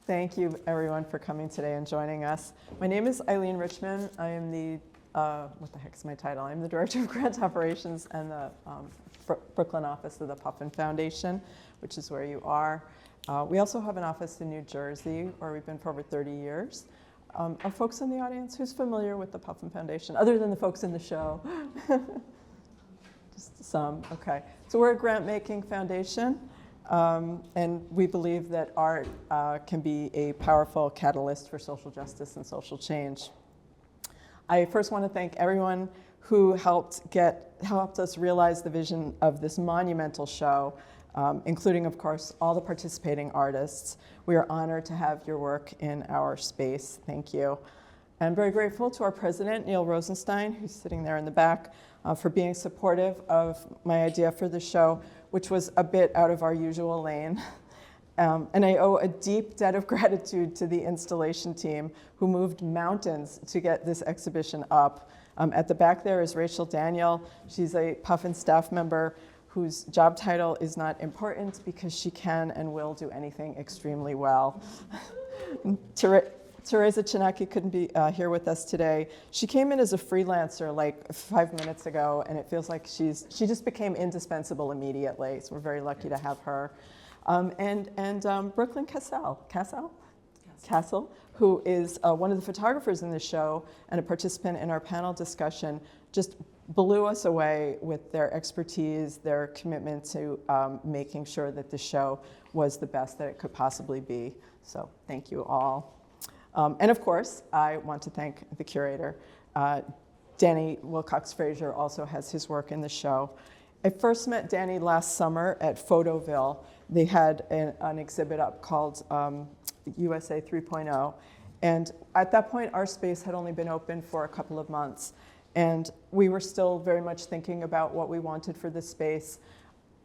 Thank you, everyone, for coming today and joining us. My name is Ilene Richman. I am the, what the heck is my title? I'm the Director of Grant Operations and the Brooklyn office of the Puffin Foundation, which is where you are. We also have an office in New Jersey, where we've been for over 30 years. Are folks in the audience who's familiar with the Puffin Foundation, other than the folks in the show? Just some, okay. So we're a grant-making foundation. And we believe that art can be a powerful catalyst for social justice and social change. I first want to thank everyone who helped us realize the vision of this monumental show, including, of course, all the participating artists. We are honored to have your work in our space. Thank you. I'm very grateful to our president, Jon Lowenstein, who's sitting there in the back, for being supportive of my idea for the show, which was a bit out of our usual lane. And I owe a deep debt of gratitude to the installation team who moved mountains to get this exhibition up. At the back there is Rachel Daniel. She's a Puffin staff member whose job title is not important because she can and will do anything extremely well. Teresa Chinaki couldn't be here with us today. She came in as a freelancer like 5 minutes ago, and it feels like she just became indispensable immediately. So we're very lucky to have her. And Brooklyn Kascel, who is one of the photographers in the show and a participant in our panel discussion, just blew us away with their expertise, their commitment to making sure that the show was the best that it could possibly be. So thank you all. And of course, I want to thank the curator. Danny Wilcox Frazier also has his work in the show. I first met Danny last summer at Photoville. They had an exhibit up called USA 3.0. And at that point, our space had only been open for a couple of months. And we were still very much thinking about what we wanted for this space.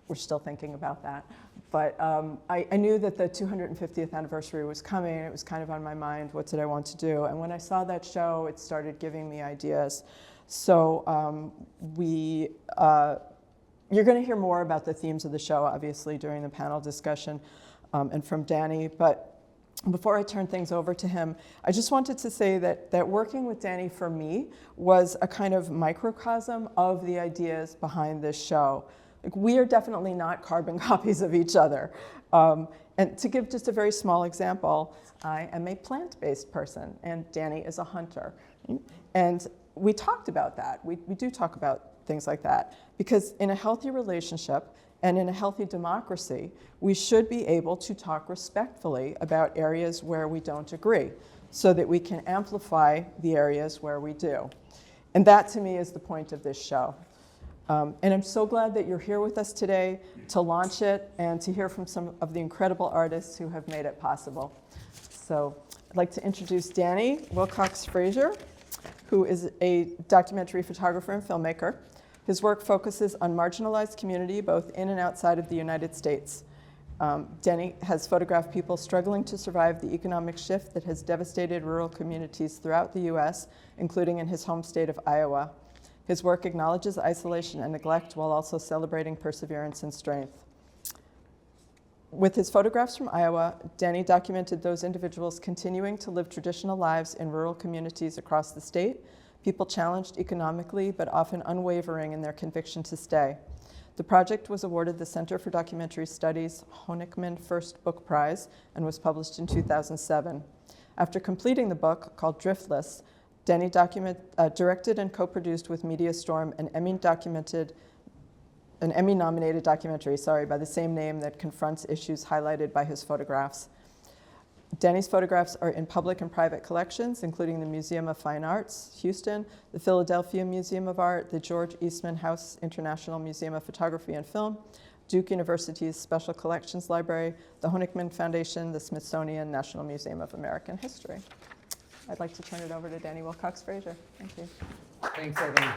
We're still thinking about that. But I knew that the 250th anniversary was coming. It was kind of on my mind, what did I want to do? And when I saw that show, it started giving me ideas. So you're going to hear more about the themes of the show, obviously, during the panel discussion and from Danny. But before I turn things over to him, I just wanted to say that working with Danny for me was a kind of microcosm of the ideas behind this show. We are definitely not carbon copies of each other. And to give just a very small example, I am a plant-based person, and Danny is a hunter. And we talked about that. We do talk about things like that, because in a healthy relationship and in a healthy democracy, we should be able to talk respectfully about areas where we don't agree, so that we can amplify the areas where we do. And that, to me, is the point of this show. And I'm so glad that you're here with us today to launch it and to hear from some of the incredible artists who have made it possible. So I'd like to introduce Danny Wilcox Frazier, who is a documentary photographer and filmmaker. His work focuses on marginalized community, both in and outside of the United States. Danny has photographed people struggling to survive the economic shift that has devastated rural communities throughout the US, including in his home state of Iowa. His work acknowledges isolation and neglect while also celebrating perseverance and strength. With his photographs from Iowa, Danny documented those individuals continuing to live traditional lives in rural communities across the state, people challenged economically but often unwavering in their conviction to stay. The project was awarded the Center for Documentary Studies Honigman First Book Prize and was published in 2007. After completing the book, called Driftless, Danny directed and co-produced with Media Storm an Emmy-nominated documentary, by the same name that confronts issues highlighted by his photographs. Danny's photographs are in public and private collections, including the Museum of Fine Arts, Houston, the Philadelphia Museum of Art, the George Eastman House International Museum of Photography and Film, Duke University's Special Collections Library, the Honigman Foundation, the Smithsonian National Museum of American History. I'd like to turn it over to Danny Wilcox Frazier. Thank you. Thanks, Ilene.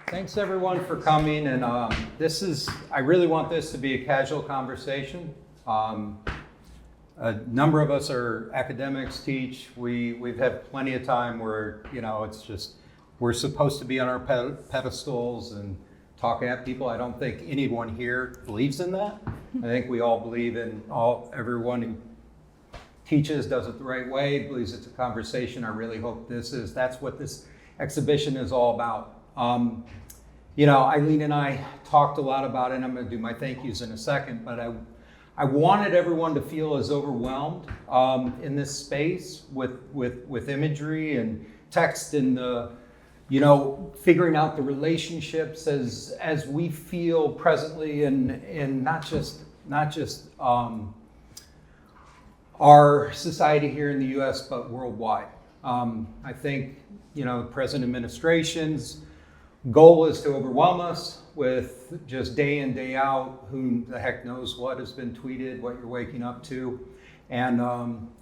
Thanks, everyone, for coming. And I really want this to be a casual conversation. A number of us are academics, teach. We've had plenty of time where, it's just, we're supposed to be on our pedestals and talking at people. I don't think anyone here believes in that. I think we all believe in everyone who teaches does it the right way, believes it's a conversation. I really hope that's what this exhibition is all about. Ilene and I talked a lot about it, and I'm going to do my thank yous in a second, but I wanted everyone to feel as overwhelmed in this space with imagery and text and figuring out the relationships as we feel presently in not just our society here in the U.S. but worldwide. I think the present administration's goal is to overwhelm us with just day in, day out, who the heck knows what has been tweeted, what you're waking up to. And,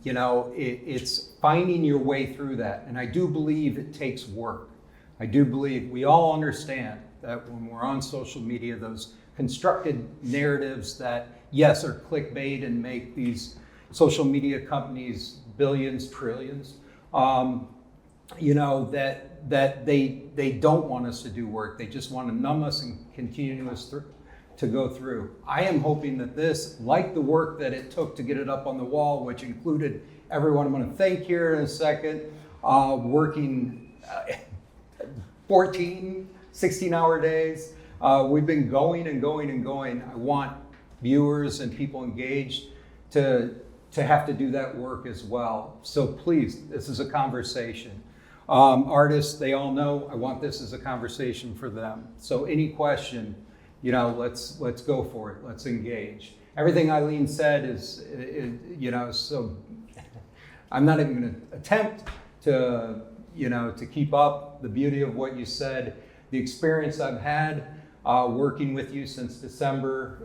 it's finding your way through that. And I do believe it takes work. I do believe we all understand that when we're on social media, those constructed narratives that, yes, are clickbait and make these social media companies billions, trillions, that they don't want us to do work. They just want to numb us and continue us to go through. I am hoping that this, like the work that it took to get it up on the wall, which included everyone I'm going to thank here in a second, working 14, 16-hour days. We've been going and going and going. I want viewers and people engaged to have to do that work as well. So please, this is a conversation. Artists, they all know I want this as a conversation for them. So any question, let's go for it. Let's engage. Everything Ilene said is so I'm not even going to attempt to keep up the beauty of what you said. The experience I've had working with you since December,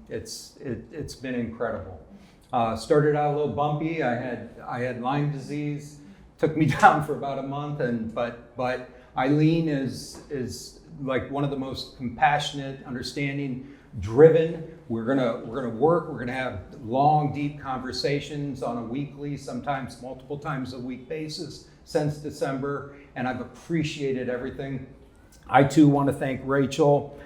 it's been incredible. Started out a little bumpy. I had Lyme disease. Took me down for about a month, but Ilene is like one of the most compassionate, understanding, driven. We're gonna work. We're gonna have long, deep conversations on a weekly, sometimes multiple times a week basis since December, and I've appreciated everything. I too want to thank Rachel,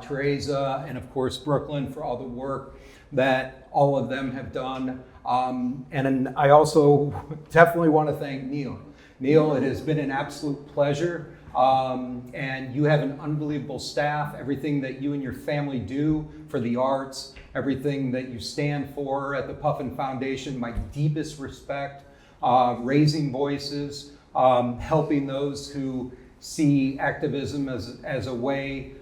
Teresa, and of course Brooklyn for all the work that all of them have done. And I also definitely want to thank Neil. Neil, it has been an absolute pleasure. And you have an unbelievable staff. Everything that you and your family do for the arts, everything that you stand for at the Puffin Foundation, my deepest respect. Raising voices, helping those who see activism as a way,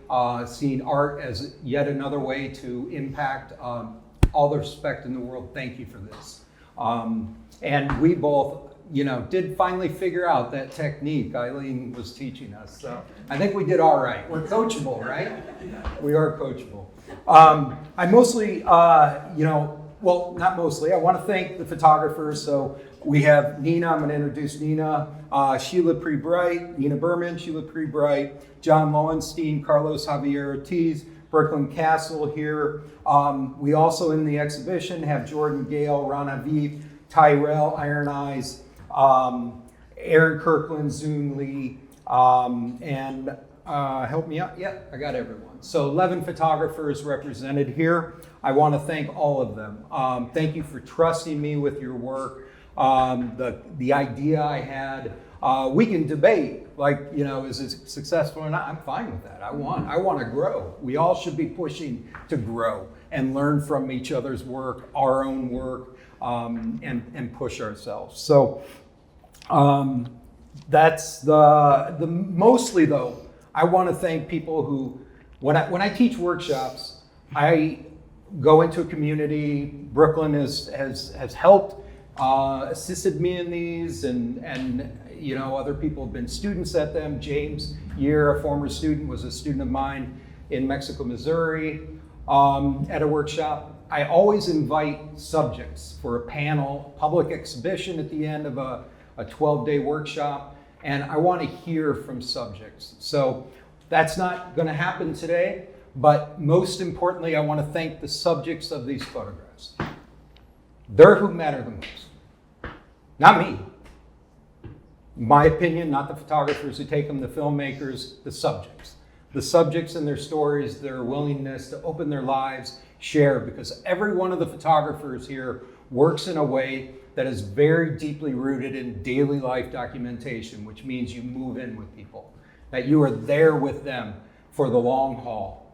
seeing art as yet another way to impact all the respect in the world. Thank you for this. And we both, did finally figure out that technique Ilene was teaching us. So I think we did all right. We're coachable, right? We are coachable. I mostly, well, not mostly. I want to thank the photographers. So we have Nina. I'm going to introduce Nina. Sheila Pree Bright, Nina Berman, Sheila Pree Bright, Jon Lowenstein, Carlos Javier Ortiz, Brooklyn Kascel here. We also in the exhibition have Jordan Gale, Ron Aviv, Tyrell, Iron Eyes, Aaron Kirkland, Zoom Lee, and help me out. Yeah, I got everyone. So 11 photographers represented here. I want to thank all of them. Thank you for trusting me with your work. The idea I had, we can debate, is it successful or not? I'm fine with that. I want to grow. We all should be pushing to grow and learn from each other's work, our own work, and push ourselves. So that's the mostly though. I want to thank people who, when I teach workshops, I go into a community. Brooklyn has helped, assisted me in these, and other people have been students at them. James Year, a former student, was a student of mine in Mexico, Missouri, at a workshop. I always invite subjects for a panel, public exhibition at the end of a 12-day workshop, and I want to hear from subjects. So that's not going to happen today, but most importantly, I want to thank the subjects of these photographs. They're who matter the most, not me. My opinion, not the photographers who take them, the filmmakers, the subjects. The subjects and their stories, their willingness to open their lives share, because every one of the photographers here works in a way that is very deeply rooted in daily life documentation, which means you move in with people, that you are there with them for the long haul,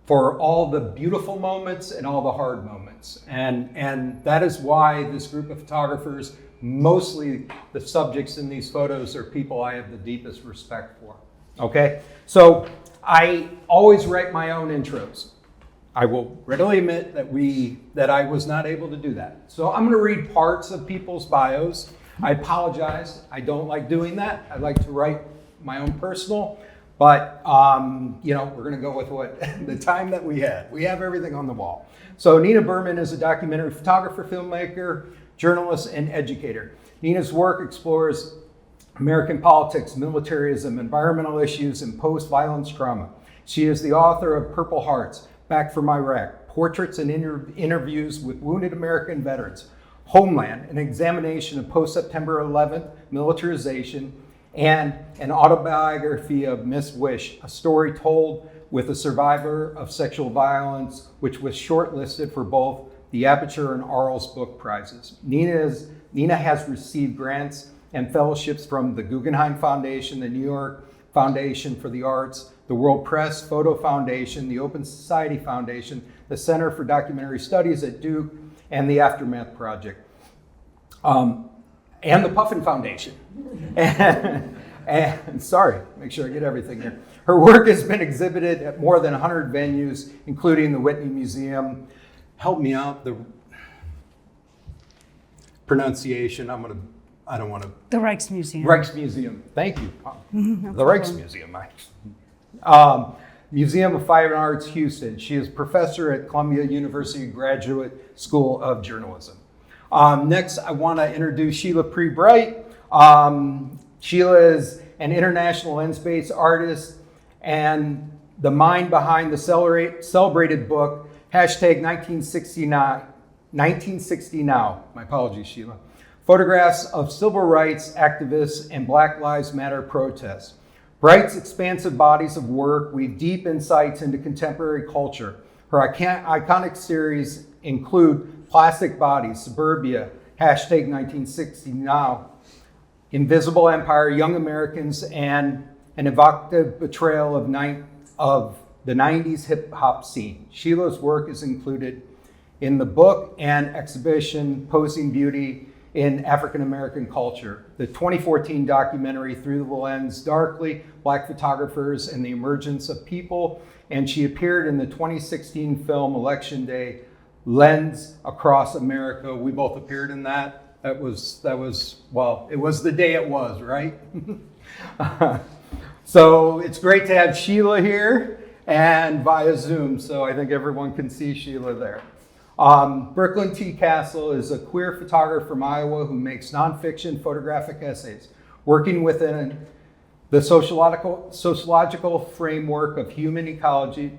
for all the beautiful moments and all the hard moments. And that is why this group of photographers, mostly the subjects in these photos, are people I have the deepest respect for. Okay, so I always write my own intros. I will readily admit that I was not able to do that. So I'm going to read parts of people's bios. I apologize. I don't like doing that. I like to write my own personal, but we're going to go with what the time that we had. We have everything on the wall. So Nina Berman is a documentary photographer, filmmaker, journalist, and educator. Nina's work explores American politics, militarism, environmental issues, and post-violence trauma. She is the author of Purple Hearts, Back from Iraq, Portraits and Interviews with Wounded American Veterans, Homeland, an examination of post-September 11th militarization, and an autobiography of Miss Wish, a story told with a survivor of sexual violence, which was shortlisted for both the Aperture and Arles Book Prizes. Nina has received grants and fellowships from the Guggenheim Foundation, the New York Foundation for the Arts, the World Press Photo Foundation, the Open Society Foundation, the Center for Documentary Studies at Duke, and the Aftermath Project, and the Puffin Foundation. And sorry, make sure I get everything here. Her work has been exhibited at more than 100 venues, including the Whitney Museum. Help me out, the pronunciation, I don't want to. The Rijksmuseum. Rijksmuseum, thank you. The Rijksmuseum. Museum of Fine Arts, Houston. She is professor at Columbia University Graduate School of Journalism. Next, I want to introduce Sheila Pree Bright. Sheila is an international lens-based artist and the mind behind the celebrated book, hashtag 1960 Now. My apologies, Sheila. Photographs of civil rights activists and Black Lives Matter protests. Bright's expansive bodies of work weave deep insights into contemporary culture. Her iconic series include Plastic Bodies, Suburbia, hashtag 1960 Now, Invisible Empire, Young Americans, and an evocative portrayal of the 90s hip hop scene. Sheila's work is included in the book and exhibition Posing Beauty in African American Culture, the 2014 documentary Through the Lens, Darkly, Black Photographers and the Emergence of People, and she appeared in the 2016 film Election Day, Lens Across America. We both appeared in that. That was well, it was the day it was, right? So it's great to have Sheila here and via Zoom, so I think everyone can see Sheila there. Brooklyn T. Kascel is a queer photographer from Iowa who makes nonfiction photographic essays, working within the sociological framework of human ecology.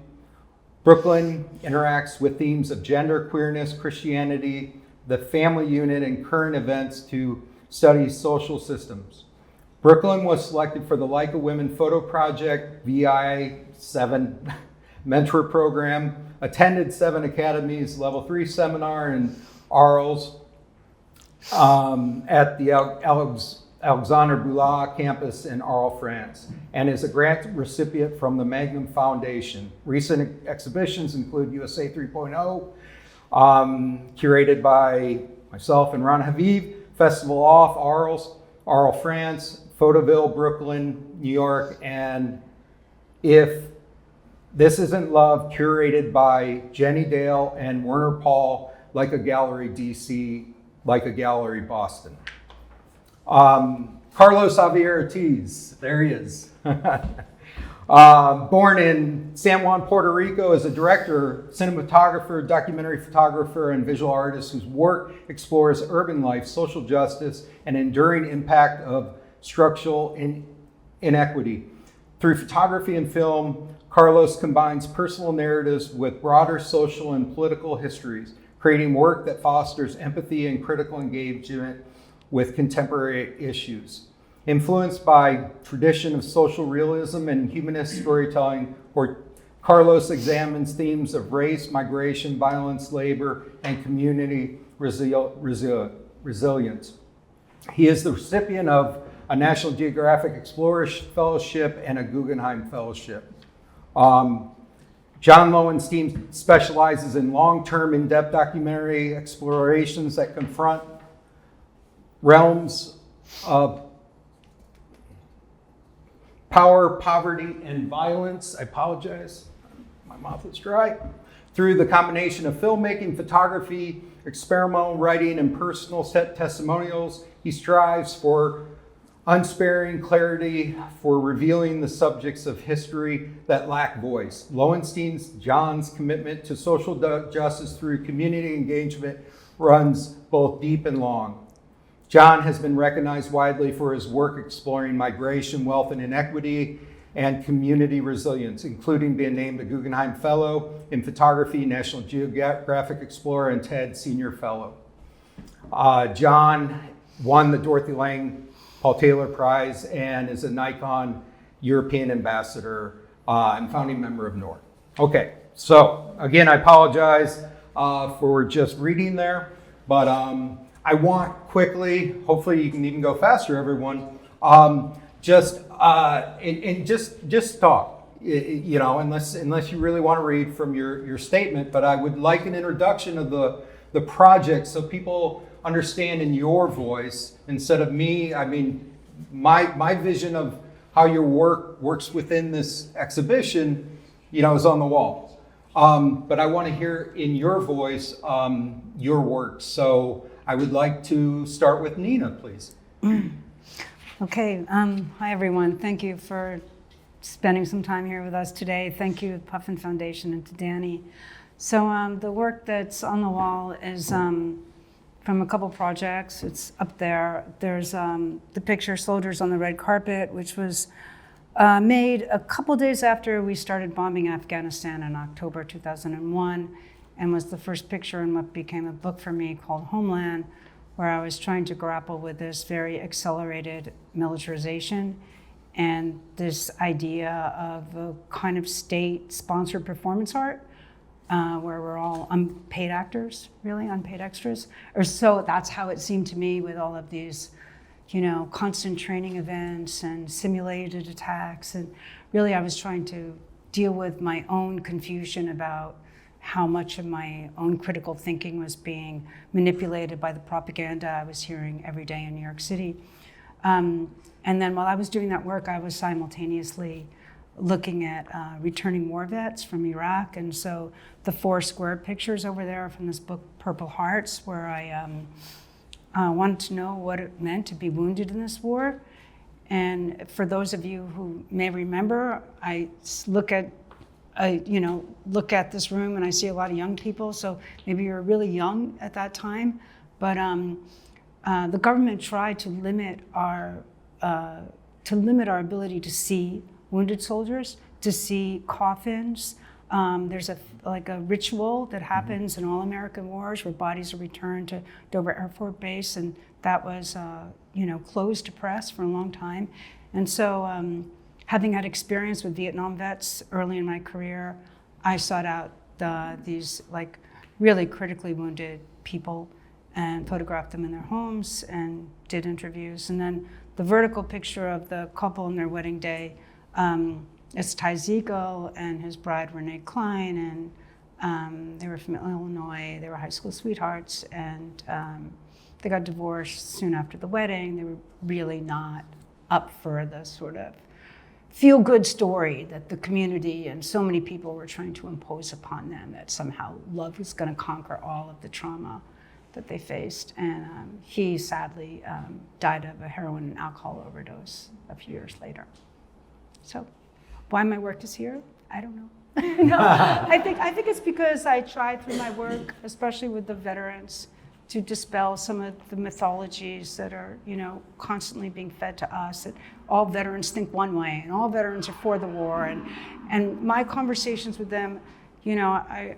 Brooklyn interacts with themes of gender, queerness, Christianity, the family unit, and current events to study social systems. Brooklyn was selected for the Leica Women Photo Project VI7 mentor program, attended 7 academies, level 3 seminar in Arles at the Alexandre Boulard campus in Arles, France, and is a grant recipient from the Magnum Foundation. Recent exhibitions include USA 3.0, curated by myself and Ron Haviv, Festival Off, Arles, France, Photoville, Brooklyn, New York, and If This Isn't Love, curated by Jenny Dale and Werner Paul, Leica Gallery DC, Leica Gallery Boston. Carlos Javier Ortiz, there he is. Born in San Juan, Puerto Rico, is a director, cinematographer, documentary photographer, and visual artist whose work explores urban life, social justice, and enduring impact of structural inequity. Through photography and film, Carlos combines personal narratives with broader social and political histories, creating work that fosters empathy and critical engagement with contemporary issues. Influenced by tradition of social realism and humanist storytelling, Carlos examines themes of race, migration, violence, labor, and community resilience. He is the recipient of a National Geographic Explorer Fellowship and a Guggenheim Fellowship. Jon Lowenstein specializes in long-term, in-depth documentary explorations that confront realms of power, poverty, and violence. I apologize, my mouth is dry. Through the combination of filmmaking, photography, experimental writing, and personal testimonials, he strives for unsparing clarity, for revealing the subjects of history that lack voice. Jon's commitment to social justice through community engagement runs both deep and long. Jon has been recognized widely for his work exploring migration, wealth and inequity, and community resilience, including being named a Guggenheim Fellow in Photography, National Geographic Explorer, and TED Senior Fellow. Jon won the Dorothy Lang Paul Taylor Prize and is a Nikon European Ambassador and founding member of NORD. Okay, so again, I apologize for just reading there, but I want quickly, hopefully you can even go faster, everyone, just talk, you know, unless you really want to read from your statement, but I would like an introduction of the project so people understand in your voice instead of me. I mean, my vision of how your work works within this exhibition, you know, is on the wall. But I want to hear in your voice your work. So I would like to start with Nina, please. Okay. Hi, everyone. Thank you for spending some time here with us today. Thank you, Puffin Foundation, and to Danny. So the work that's on the wall is from a couple projects. It's up there. There's the picture Soldiers on the Red Carpet, which was made a couple days after we started bombing Afghanistan in October 2001, and was the first picture in what became a book for me called Homeland, where I was trying to grapple with this very accelerated militarization and this idea of a kind of state-sponsored performance art, where we're all unpaid actors, really, unpaid extras. Or so that's how it seemed to me with all of these, you know, constant training events and simulated attacks. And really I was trying to deal with my own confusion about how much of my own critical thinking was being manipulated by the propaganda I was hearing every day in New York City. And then while I was doing that work, I was simultaneously looking at returning war vets from Iraq. And so the 4 square pictures over there from this book, Purple Hearts, where I wanted to know what it meant to be wounded in this war. And for those of you who may remember, I look at this room and I see a lot of young people. So maybe you're really young at that time, but the government tried to limit our ability to see wounded soldiers, to see coffins. There's a ritual that happens in all American wars where bodies are returned to Dover Air Force Base, and that was closed to press for a long time. And so having had experience with Vietnam vets early in my career, I sought out these really critically wounded people and photographed them in their homes and did interviews. And then the vertical picture of the couple on their wedding day, it's Ty Ziegel and his bride Renee Klein, and they were from Illinois. They were high school sweethearts, and they got divorced soon after the wedding. They were really not up for the sort of feel-good story that the community and so many people were trying to impose upon them, that somehow love was going to conquer all of the trauma that they faced. And he sadly died of a heroin and alcohol overdose a few years later. So why my work is here, I don't know. No, I think it's because I tried through my work, especially with the veterans, to dispel some of the mythologies that are, constantly being fed to us, that all veterans think one way and all veterans are for the war. And my conversations with them, I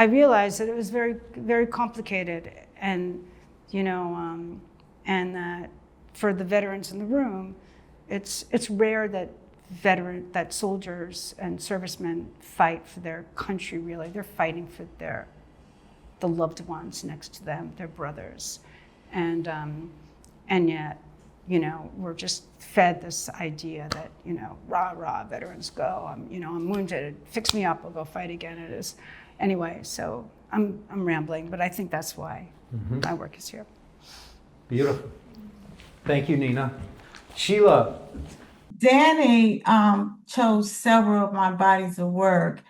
realized that it was very, very complicated, and that for the veterans in the room, it's rare that that soldiers and servicemen fight for their country. Really, they're fighting for the loved ones next to them, their brothers, and yet, we're just fed this idea that, rah rah, veterans go. I'm wounded. Fix me up. I'll go fight again. It is, anyway. So I'm rambling, but I think that's why my work is here. Beautiful. Thank you, Nina. Sheila. Danny chose several of my bodies of work,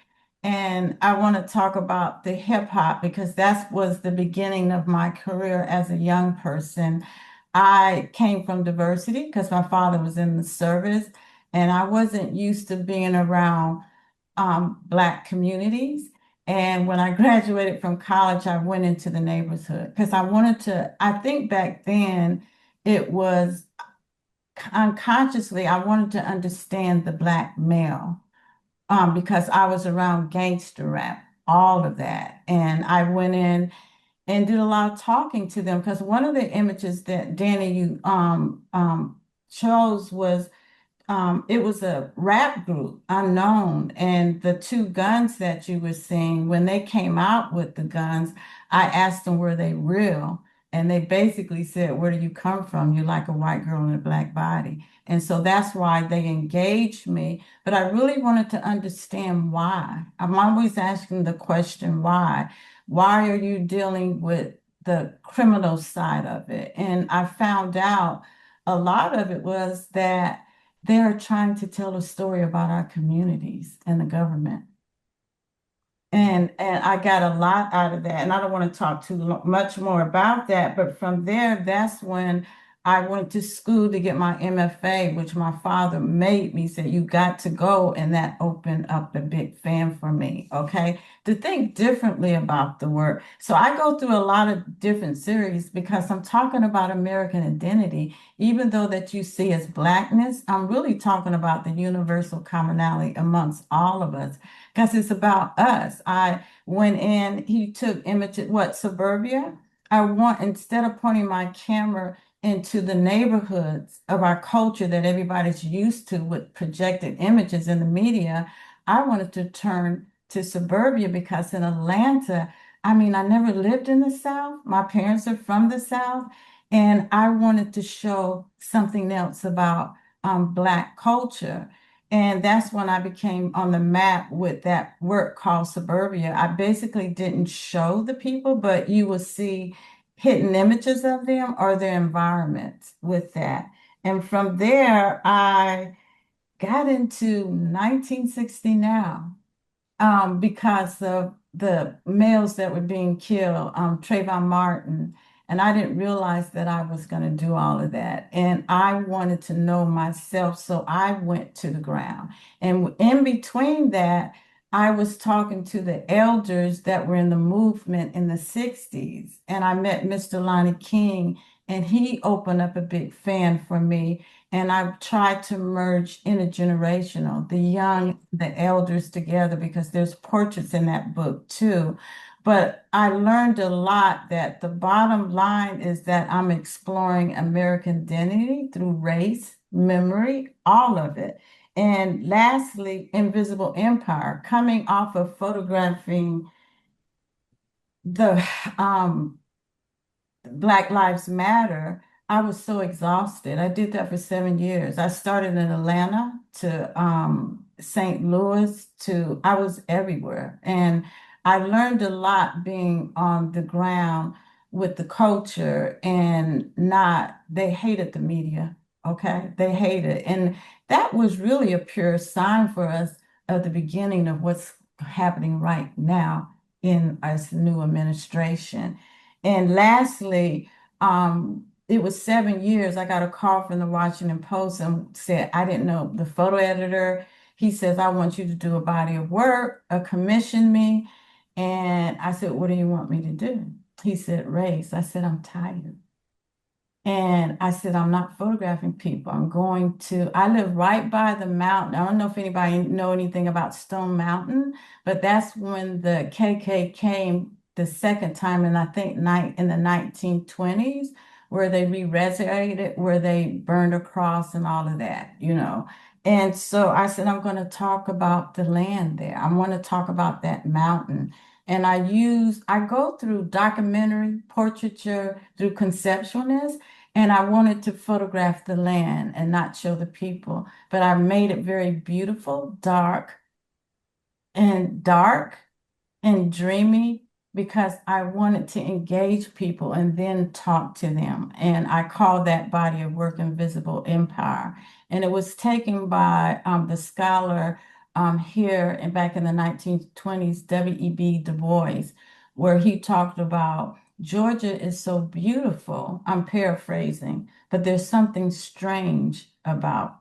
and I want to talk about the hip hop because that was the beginning of my career as a young person. I came from diversity because my father was in the service, and I wasn't used to being around Black communities. And when I graduated from college, I went into the neighborhood because I think back then it was unconsciously, I wanted to understand the Black male because I was around gangster rap, all of that. And I went in and did a lot of talking to them because one of the images that Danny you chose was it was a rap group, Unknown, and the two guns that you were seeing, when they came out with the guns, I asked them, were they real? And they basically said, where do you come from? You're like a white girl in a Black body. And so that's why they engaged me. But I really wanted to understand why. I'm always asking the question, why? Why are you dealing with the criminal side of it? And I found out a lot of it was that they're trying to tell a story about our communities and the government. And I got a lot out of that. And I don't want to talk too much more about that. But from there, that's when I went to school to get my MFA, which my father made me say, you got to go. And that opened up a big fan for me, okay, to think differently about the work. So I go through a lot of different series because I'm talking about American identity, even though that you see as Blackness, I'm really talking about the universal commonality amongst all of us because it's about us. I went in, he took images, suburbia? Instead of pointing my camera into the neighborhoods of our culture that everybody's used to with projected images in the media, I wanted to turn to suburbia because in Atlanta, I never lived in the South. My parents are from the South, and I wanted to show something else about Black culture. And that's when I became on the map with that work called Suburbia. I basically didn't show the people, but you will see hidden images of them or their environments with that. And from there, I got into 1960 Now because of the males that were being killed, Trayvon Martin. And I didn't realize that I was going to do all of that. And I wanted to know myself. So I went to the ground. And in between that, I was talking to the elders that were in the movement in the 60s. And I met Mr. Lonnie King, and he opened up a big fan for me. And I tried to merge intergenerational, the young, the elders together, because there's portraits in that book too. But I learned a lot that the bottom line is that I'm exploring American identity through race, memory, all of it. And lastly, Invisible Empire, coming off of photographing the Black Lives Matter, I was so exhausted. I did that for 7 years. I started in Atlanta to St. Louis I was everywhere. And I learned a lot being on the ground with the culture and they hated the media, okay? They hated. And that was really a pure sign for us of the beginning of what's happening right now in our new administration. And lastly, it was 7 years. I got a call from the Washington Post and said, I didn't know the photo editor. He says, I want you to do a body of work, commission me. And I said, what do you want me to do? He said, race. I said, I'm tired. And I said, I'm not photographing people. I live right by the mountain. I don't know if anybody know anything about Stone Mountain, but that's when the KK came the second time, and I think in the 1920s, where they re-resurrected, where they burned a cross and all of that, And so I said, I'm going to talk about the land there. I want to talk about that mountain. And I go through documentary, portraiture, through conceptualness, and I wanted to photograph the land and not show the people. But I made it very beautiful, dark and dreamy because I wanted to engage people and then talk to them. And I call that body of work Invisible Empire. And it was taken by the scholar here and back in the 1920s, W.E.B. Du Bois, where he talked about Georgia is so beautiful. I'm paraphrasing, but there's something strange about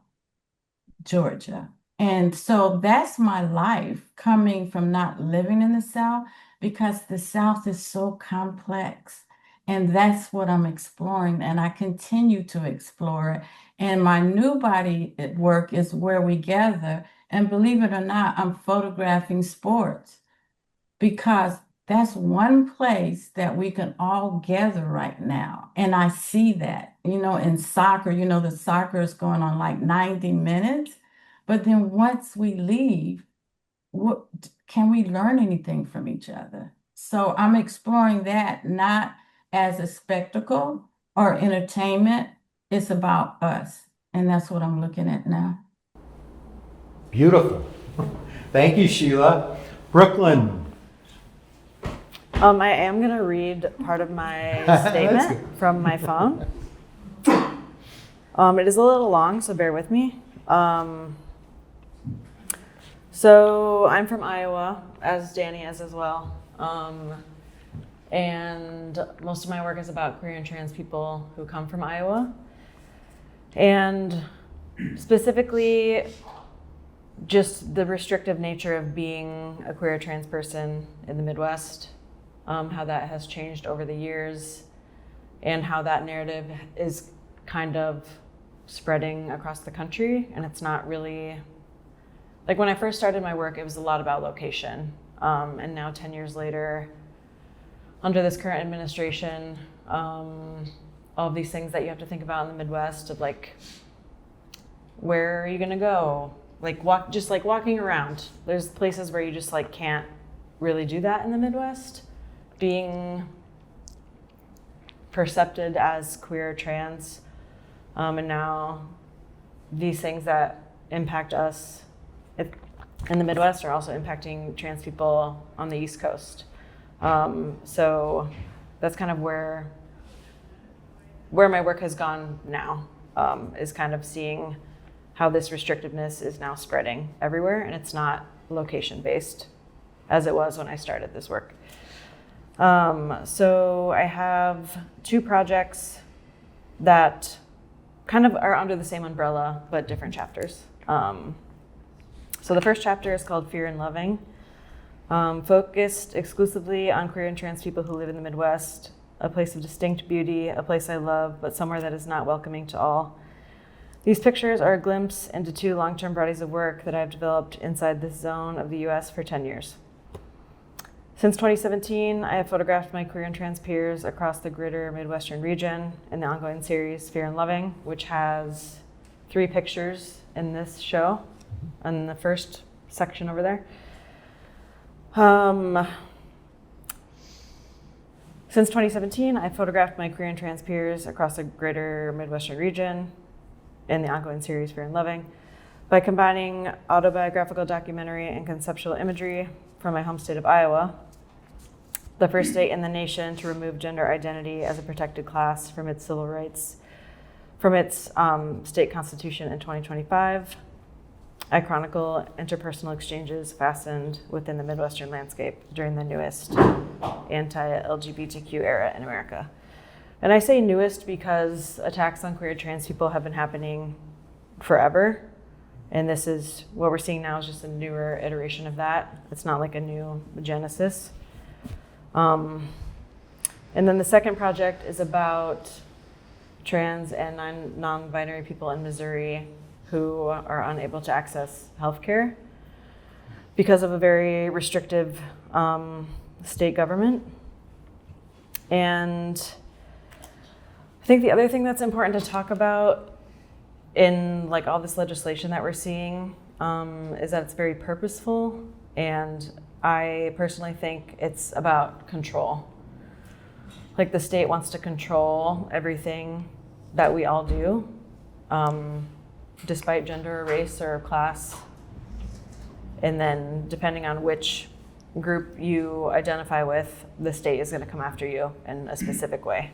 Georgia. And so that's my life coming from not living in the South because the South is so complex. And that's what I'm exploring. And I continue to explore it. And my new body at work is where we gather. And believe it or not, I'm photographing sports because that's one place that we can all gather right now. And I see that, in soccer, the soccer is going on like 90 minutes. But then once we leave, what can we learn anything from each other? So I'm exploring that not as a spectacle or entertainment. It's about us. And that's what I'm looking at now. Beautiful. Thank you, Sheila. Brooklyn. I am going to read part of my statement from my phone. It is a little long, so bear with me. So I'm from Iowa, as Danny is as well. And most of my work is about queer and trans people who come from Iowa. And specifically, just the restrictive nature of being a queer trans person in the Midwest, how that has changed over the years, and how that narrative is kind of spreading across the country. And it's not really, like when I first started my work, it was a lot about location. And now 10 years later, under this current administration, all of these things that you have to think about in the Midwest of like, where are you gonna go? Like walking around. There's places where you just like can't really do that in the Midwest. Being percepted as queer or trans, and now these things that impact us in the Midwest are also impacting trans people on the East Coast. So that's kind of where my work has gone now, is kind of seeing how this restrictiveness is now spreading everywhere, and it's not location-based as it was when I started this work. So I have two projects that kind of are under the same umbrella, but different chapters. So the first chapter is called Fear and Loving, focused exclusively on queer and trans people who live in the Midwest, a place of distinct beauty, a place I love, but somewhere that is not welcoming to all. These pictures are a glimpse into two long-term bodies of work that I've developed inside this zone of the US for 10 years. Since 2017, I have photographed my queer and trans peers across the greater Midwestern region in the ongoing series Fear and Loving, which has 3 pictures in this show, in the first section over there. Since 2017, I photographed my queer and trans peers across the greater Midwestern region in the ongoing series Fear and Loving by combining autobiographical documentary and conceptual imagery from my home state of Iowa, the first state in the nation to remove gender identity as a protected class from its civil rights, from its state constitution in 2025. I chronicle interpersonal exchanges fastened within the Midwestern landscape during the newest anti-LGBTQ era in America. And I say newest because attacks on queer trans people have been happening forever. And this is what we're seeing now is just a newer iteration of that. It's not like a new genesis. And then the second project is about trans and non-binary people in Missouri who are unable to access healthcare because of a very restrictive state government. And I think the other thing that's important to talk about in like all this legislation that we're seeing is that it's very purposeful, and I personally think it's about control. Like the state wants to control everything that we all do, despite gender or race or class. And then depending on which group you identify with, the state is going to come after you in a specific way.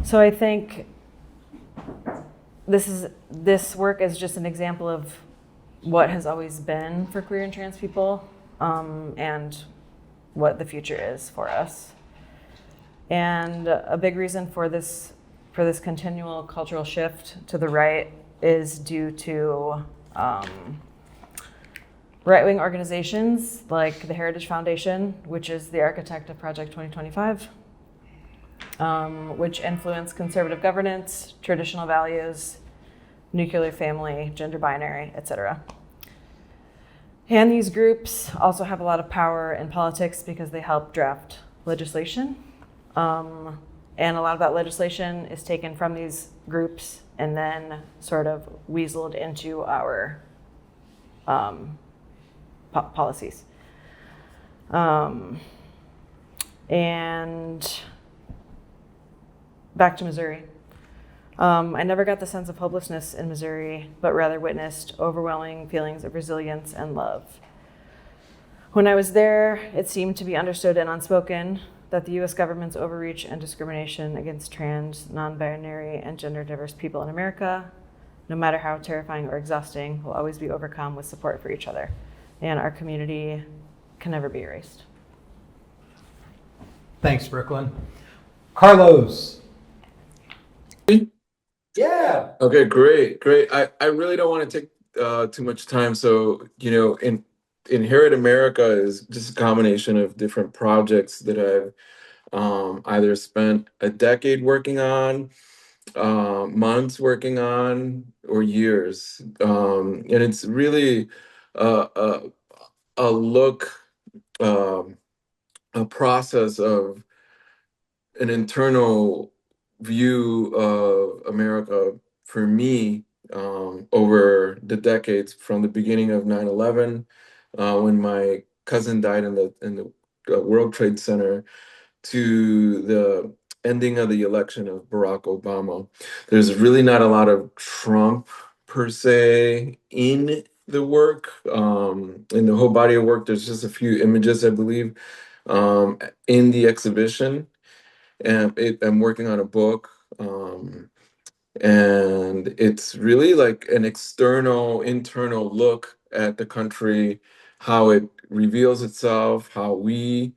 So I think this work is just an example of what has always been for queer and trans people, and what the future is for us. And a big reason for this continual cultural shift to the right is due to right-wing organizations like the Heritage Foundation, which is the architect of Project 2025, which influence conservative governance, traditional values, nuclear family, gender binary, etc. And these groups also have a lot of power in politics because they help draft legislation. And a lot of that legislation is taken from these groups and then sort of weaseled into our policies. And back to Missouri. I never got the sense of hopelessness in Missouri, but rather witnessed overwhelming feelings of resilience and love. When I was there, it seemed to be understood and unspoken that the U.S. government's overreach and discrimination against trans, non-binary, and gender diverse people in America, no matter how terrifying or exhausting, will always be overcome with support for each other. And our community can never be erased. Thanks, Brooklyn. Carlos. Yeah. Okay, great. I really don't want to take too much time. So, Inherit America is just a combination of different projects that I've either spent a decade working on, months working on, or years. And it's really a look, a process of an internal view of America for me over the decades, from the beginning of 9/11, when my cousin died in the World Trade Center, to the ending of the election of Barack Obama. There's really not a lot of Trump per se in the work, in the whole body of work. There's just a few images, I believe, in the exhibition. And I'm working on a book, and it's really like an internal look at the country, how it reveals itself, how we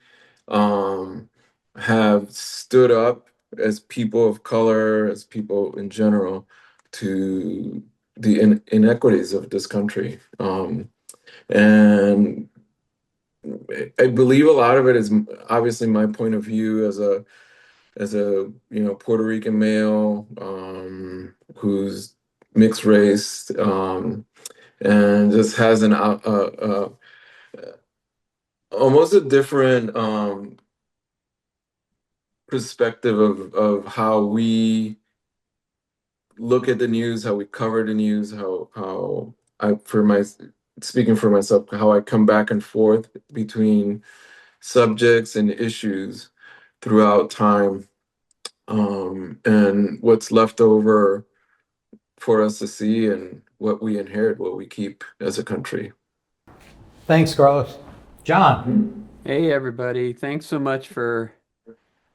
have stood up as people of color, as people in general, to the inequities of this country. And I believe a lot of it is obviously my point of view as a Puerto Rican male, who's mixed race, and just has an almost a different perspective of how we look at the news, how we cover the news, how speaking for myself, how I come back and forth between subjects and issues throughout time, and what's left over for us to see, and what we inherit, what we keep as a country. Thanks, Carlos. Jon. Hey, everybody. Thanks so much for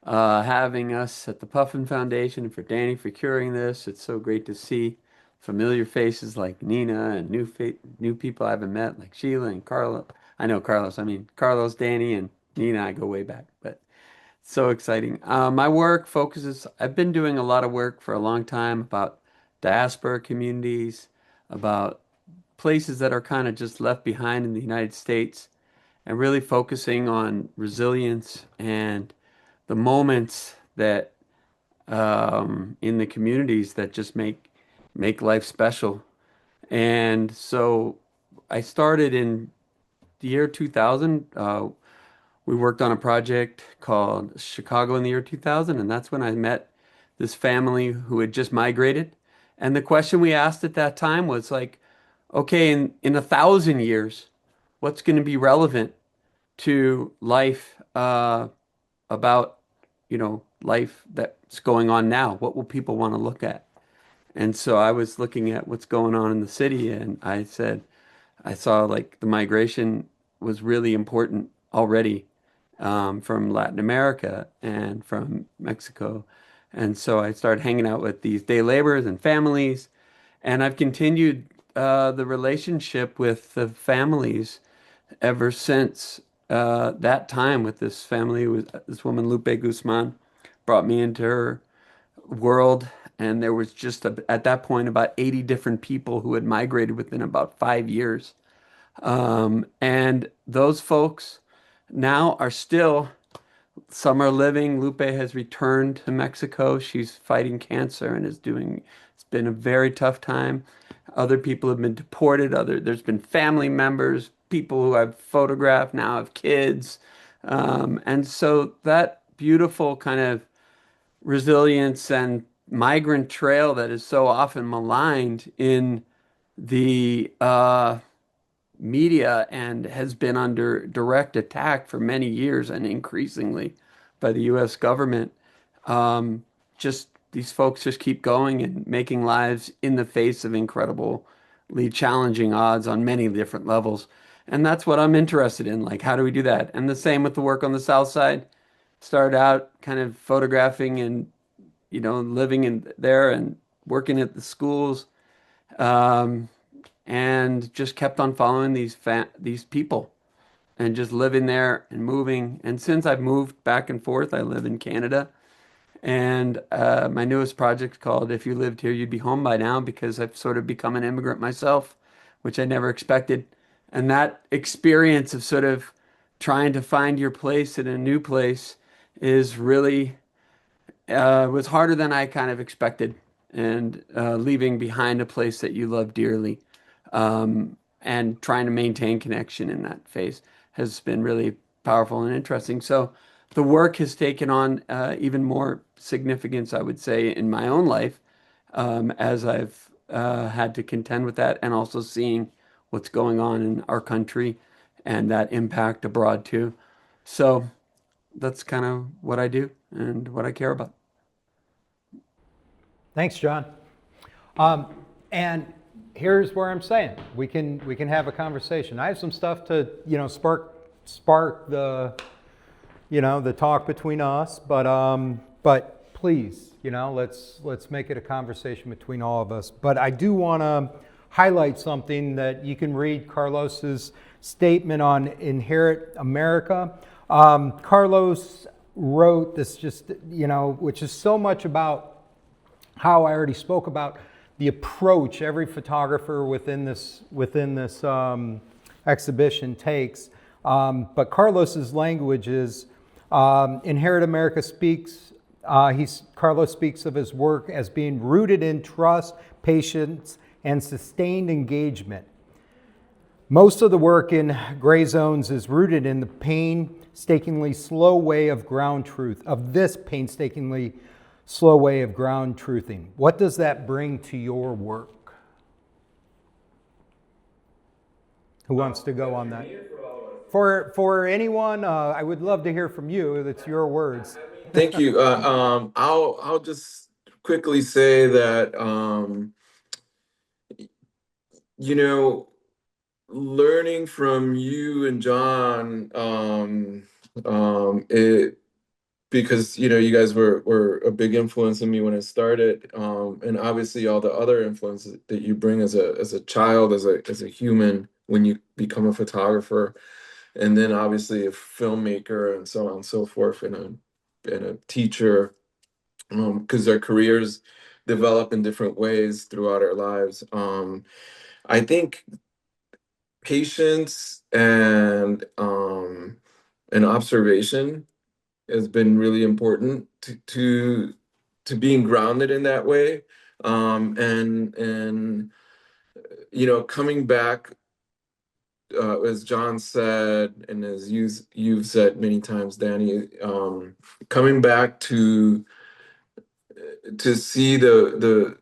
having us at the Puffin Foundation, and for Danny for curing this. It's so great to see familiar faces like Nina, and new people I haven't met like Sheila and Carlos. I know Carlos. I mean, Carlos, Danny, and Nina, I go way back, but it's so exciting. My work focuses, I've been doing a lot of work for a long time about diaspora communities, about places that are kind of just left behind in the United States, and really focusing on resilience and the moments that in the communities that just make life special. And so I started in the year 2000. We worked on a project called Chicago in the year 2000, and that's when I met this family who had just migrated, And the question we asked at that time was like, okay, in 1,000 years, what's going to be relevant to life about, life that's going on now? What will people want to look at? And so I was looking at what's going on in the city, and I said, I saw like the migration was really important already from Latin America and from Mexico. And so I started hanging out with these day laborers and families, and I've continued the relationship with the families ever since that time with this family. This woman, Lupe Guzman, brought me into her world. And there was just at that point about 80 different people who had migrated within about 5 years. And those folks now are still, some are living. Lupe has returned to Mexico. She's fighting cancer and it's been a very tough time. Other people have been deported. There's been family members, people who I've photographed now have kids. And so that beautiful kind of resilience and migrant trail that is so often maligned in the media and has been under direct attack for many years and increasingly by the US government. Just these folks just keep going and making lives in the face of incredibly challenging odds on many different levels. And that's what I'm interested in. Like, how do we do that? And the same with the work on the South Side. Started out kind of photographing and, living in there and working at the schools. And just kept on following these people and just living there and moving. And since I've moved back and forth, I live in Canada. And my newest project called If You Lived Here, You'd Be Home by Now, because I've sort of become an immigrant myself, which I never expected. And that experience of sort of trying to find your place in a new place is really was harder than I kind of expected. And leaving behind a place that you love dearly and trying to maintain connection in that phase has been really powerful and interesting. So the work has taken on even more significance, I would say, in my own life as I've had to contend with that, and also seeing what's going on in our country and that impact abroad too. So that's kind of what I do and what I care about. Thanks, Jon. And here's where I'm saying we can have a conversation. I have some stuff to spark the the talk between us, but please let's make it a conversation between all of us. But I do want to highlight something that you can read Carlos's statement on Inherit America. Carlos wrote this which is so much about how I already spoke about the approach every photographer within this exhibition takes. But Carlos's language is Inherit America speaks. Carlos speaks of his work as being rooted in trust, patience, and sustained engagement. Most of the work in Gray Zones is rooted in the painstakingly slow way of ground truth, of this painstakingly slow way of ground truthing. What does that bring to your work? Who wants to go on that? For anyone, I would love to hear from you. It's your words. Thank you. I'll just quickly say that learning from you and Jon, because you guys were a big influence on me when I started, and obviously all the other influences that you bring as a child, as a human when you become a photographer, and then obviously a filmmaker and so on and so forth, and a teacher, because their careers develop in different ways throughout our lives. I think patience and observation has been really important to being grounded in that way, and coming back, as Jon said, and as you've said many times, Danny, coming back to see the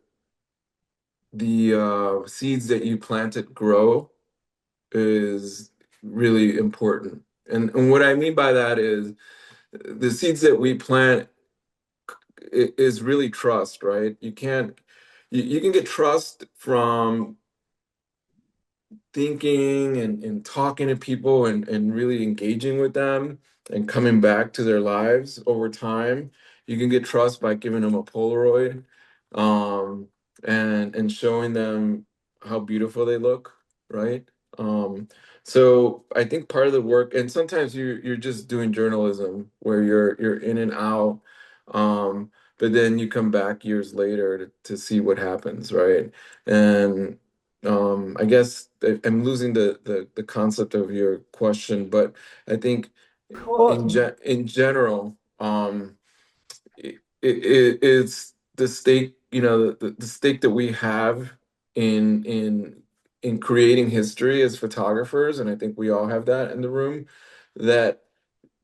the seeds that you planted grow is really important. And what I mean by that is the seeds that we plant is really trust, right? You can get trust from thinking and talking to people and really engaging with them and coming back to their lives over time. You can get trust by giving them a Polaroid, um, and showing them how beautiful they look, right? So I think part of the work, and sometimes you're just doing journalism where you're in and out, but then you come back years later to see what happens, right? And I guess I'm losing the concept of your question, but I think in general, it's the stake, the stake that we have in creating history as photographers, and I think we all have that in the room, that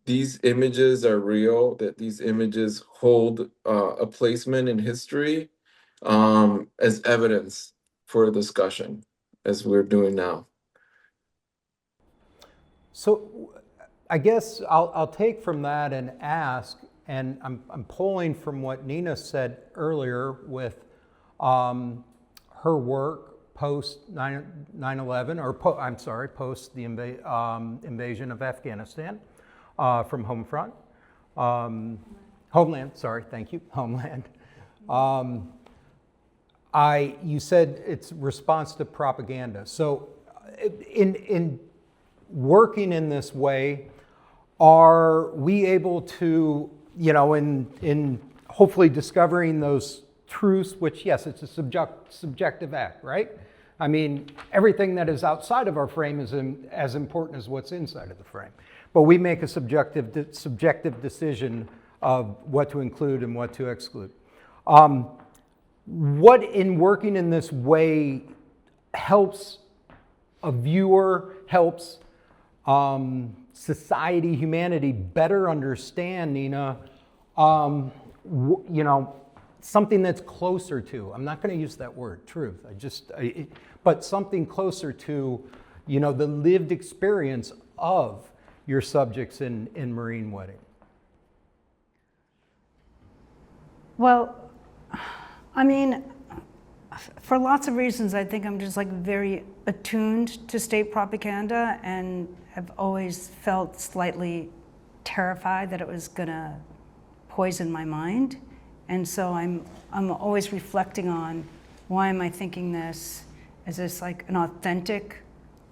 these images are real, that these images hold a placement in history, as evidence for a discussion, as we're doing now. So I guess I'll take from that and ask, and I'm pulling from what Nina said earlier with her work post 9/11, or post the invasion of Afghanistan from Homefront. Homeland, sorry, thank you, Homeland. You said it's response to propaganda. So in working in this way, are we able to, in hopefully discovering those truths, which, yes, it's a subjective act, right? I mean, everything that is outside of our frame is as important as what's inside of the frame. But we make a subjective decision of what to include and what to exclude. What in working in this way helps a viewer, helps society, humanity better understand, Nina, something that's closer to, I'm not going to use that word, truth, but something closer to, the lived experience of your subjects in Marine Wedding? Well, I mean, for lots of reasons, I think I'm just very attuned to state propaganda and have always felt slightly terrified that it was gonna poison my mind. And so I'm always reflecting on, why am I thinking this? Is this an authentic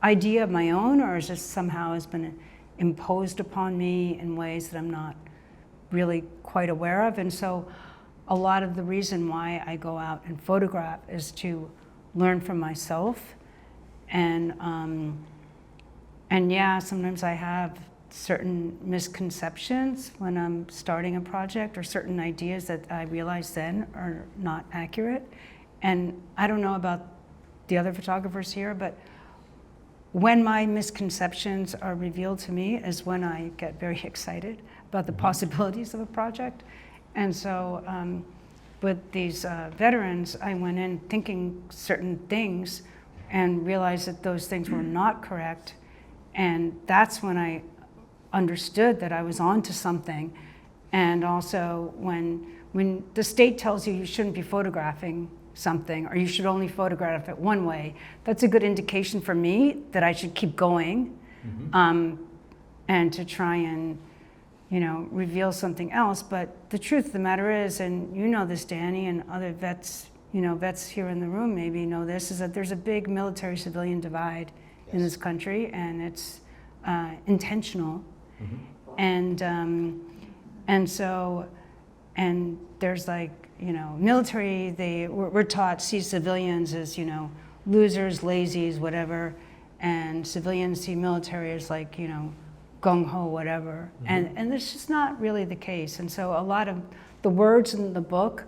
idea of my own, or is this somehow has been imposed upon me in ways that I'm not really quite aware of? And so a lot of the reason why I go out and photograph is to learn from myself. And yeah, sometimes I have certain misconceptions when I'm starting a project, or certain ideas that I realize then are not accurate. And I don't know about the other photographers here, but when my misconceptions are revealed to me is when I get very excited about the possibilities of a project. And so with these veterans, I went in thinking certain things and realized that those things were not correct. And that's when I understood that I was onto something. And also when the state tells you you shouldn't be photographing something, or you should only photograph it one way, that's a good indication for me that I should keep going, and to try and reveal something else. But the truth of the matter is, and this, Danny, and other vets, vets here in the room maybe know this, is that there's a big military-civilian divide in this country, and it's intentional. And so there's military, we're taught see civilians as, losers, lazies, whatever, and civilians see military as gung-ho, whatever. And this is not really the case. And so a lot of the words in the book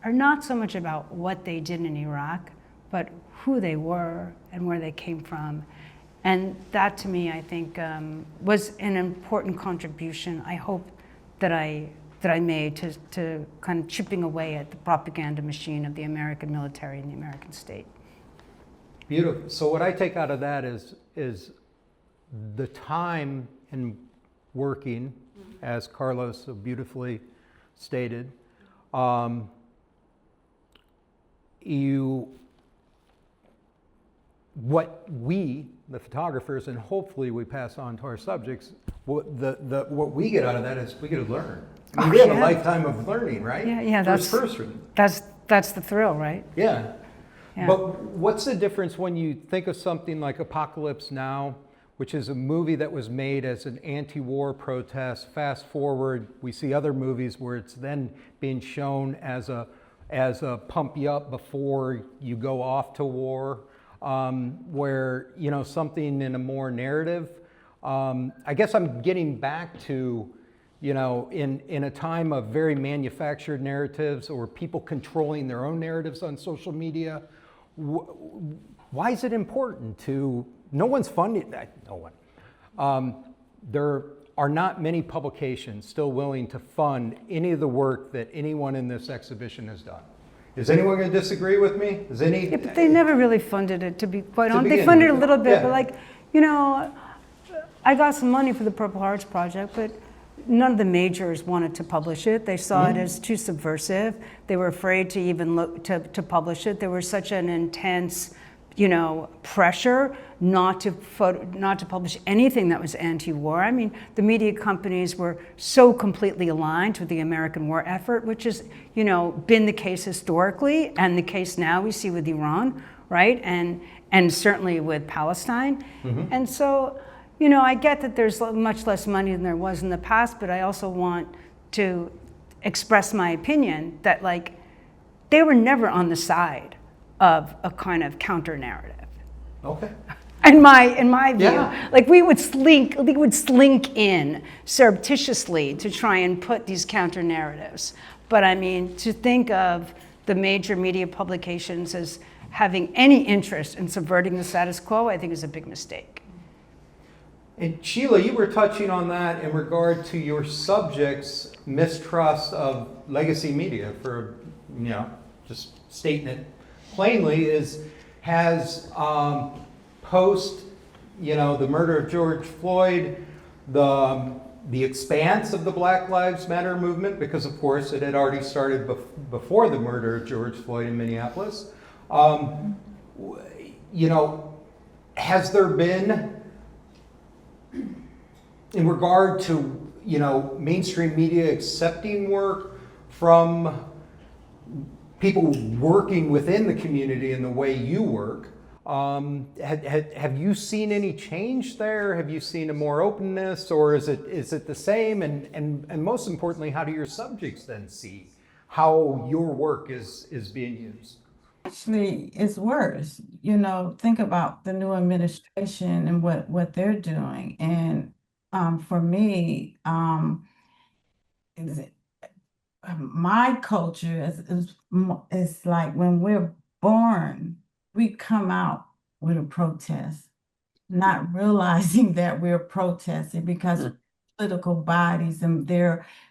are not so much about what they did in Iraq, but who they were and where they came from. And that, to me, I think, was an important contribution. I hope that I that I made to kind of chipping away at the propaganda machine of the American military and the American state. Beautiful. So what I take out of that is the time in working, as Carlos so beautifully stated, what we, the photographers, and hopefully we pass on to our subjects, what we get out of that is we get to learn. I mean, we have a lifetime of learning, right? Yeah, that's the thrill, right? Yeah. Yeah. But what's the difference when you think of something like Apocalypse Now, which is a movie that was made as an anti-war protest? Fast forward, we see other movies where it's then being shown as a pump you up before you go off to war, where, you know, something in a more narrative. I guess I'm getting back to, you know, in a time of very manufactured narratives or people controlling their own narratives on social media, why is it important to, no one's funding that, no one. There are not many publications still willing to fund any of the work that anyone in this exhibition has done. Is anyone going to disagree with me? Is any? Yeah, but they never really funded it, to be quite honest. They funded it a little bit, but like, you know, I got some money for the Purple Hearts Project, but none of the majors wanted to publish it. They saw it as too subversive. They were afraid to even look to publish it. There was such an intense, you know, pressure not to publish anything that was anti-war. I mean, the media companies were so completely aligned with the American war effort, which has, you know, been the case historically and the case now we see with Iran, right? And certainly with Palestine. And so, you know, I get that there's much less money than there was in the past, but I also want to express my opinion that, like, they were never on the side of a kind of counter narrative. Okay. In my view, Yeah. like we would slink in surreptitiously to try and put these counter narratives. But I mean, to think of the major media publications as having any interest in subverting the status quo, I think is a big mistake. And Sheila, you were touching on that in regard to your subjects' mistrust of legacy media, for, you know, just stating it plainly, has post, you know, the murder of George Floyd, the expanse of the Black Lives Matter movement, because of course it had already started before the murder of George Floyd in Minneapolis. You know, has there been, in regard to, you know, mainstream media accepting work from people working within the community in the way you work, have you seen any change there? Have you seen a more openness, or is it the same? And most importantly, how do your subjects then see how your work is being used? Actually, it's worse. You know, think about the new administration and what they're doing. And for me, my culture is like when we're born, we come out with a protest, not realizing that we're protesting because political bodies and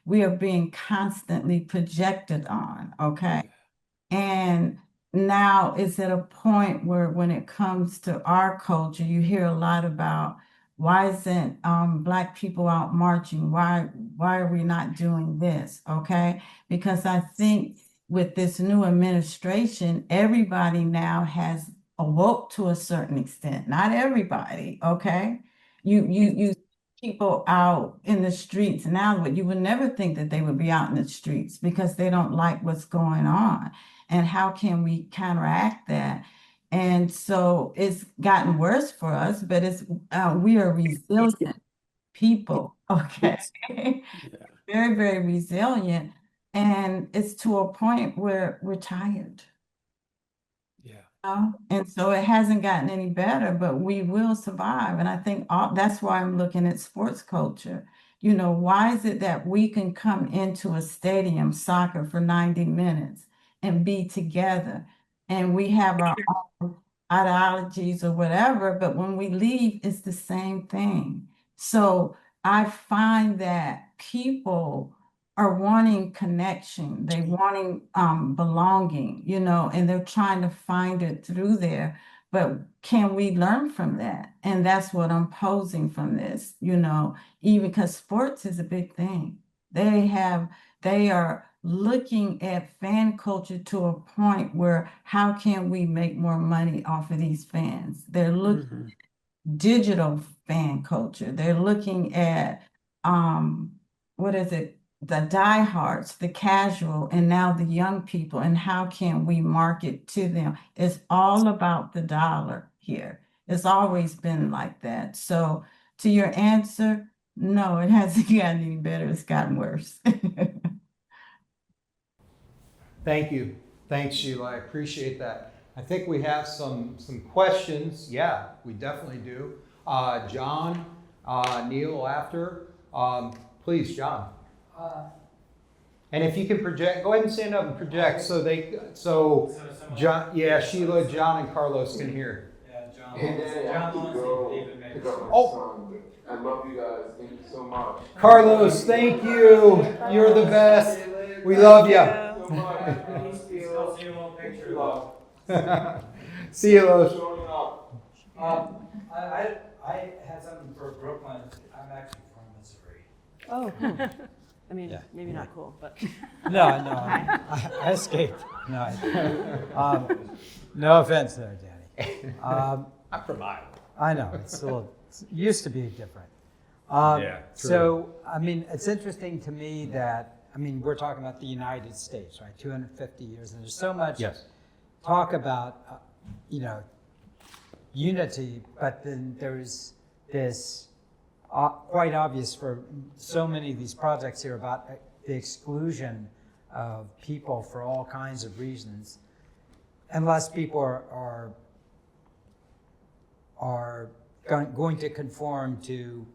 we are being constantly projected on, okay? And now it's at a point where when it comes to our culture, you hear a lot about why isn't Black people out marching? Why are we not doing this? Okay, because I think with this new administration, everybody now has awoke to a certain extent. Not everybody, okay? You people out in the streets now, but you would never think that they would be out in the streets because they don't like what's going on. And how can we counteract that? And so it's gotten worse for us, but we are resilient people, okay? Very, very resilient. And it's to a point where we're tired. And so it hasn't gotten any better, but we will survive. And I think that's why I'm looking at sports culture. You know, why is it that we can come into a stadium, soccer, for 90 minutes and be together, and we have our own ideologies or whatever, but when we leave, it's the same thing. So I find that people are wanting connection. They wanting belonging, you know, and they're trying to find it through there. But can we learn from that? And that's what I'm posing from this, you know, even because sports is a big thing. They are looking at fan culture to a point where how can we make more money off of these fans? They're looking at digital fan culture. They're looking at what is it? The diehards, the casual, and now the young people, and how can we market to them? It's all about the dollar here. It's always been like that. So to your answer, no, it hasn't gotten any better. It's gotten worse. Thank you. Thanks, Sheila. I appreciate that. I think we have some questions. Yeah, we definitely do. John, Neil after. Please, John. And if you can project, go ahead and stand up and project so John, yeah, Sheila, John, and Carlos can hear. Yeah, Jon. And then Jon Lowenstein, David Mayer. I love you guys. Thank you so much. Carlos, thank you. You're the best. We love you. So much. Still see a little picture though. See you, Los. Showing up. I had something for Brooklyn. I'm actually from Missouri. Oh, cool. I mean, Yeah. maybe not cool, but No, I escaped. No offense there, Danny. I'm from Iowa. I know, it's a little, it used to be different. Yeah, true. So, I mean, it's interesting to me that, I mean, we're talking about the United States, right? 250 years, and there's so much Yes. talk about, unity, but then there's this quite obvious for so many of these projects here about the exclusion of people for all kinds of reasons, unless people are going to conform to,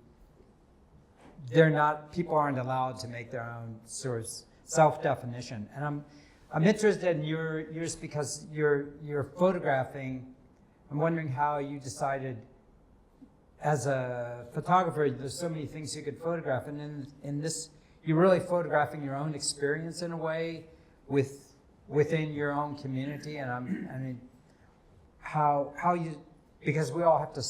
people aren't allowed to make their own sort of self-definition. And I'm interested in yours because you're photographing. I'm wondering how you decided, as a photographer, there's so many things you could photograph, and in this, you're really photographing your own experience in a way within your own community. And I mean, how you, because we all have to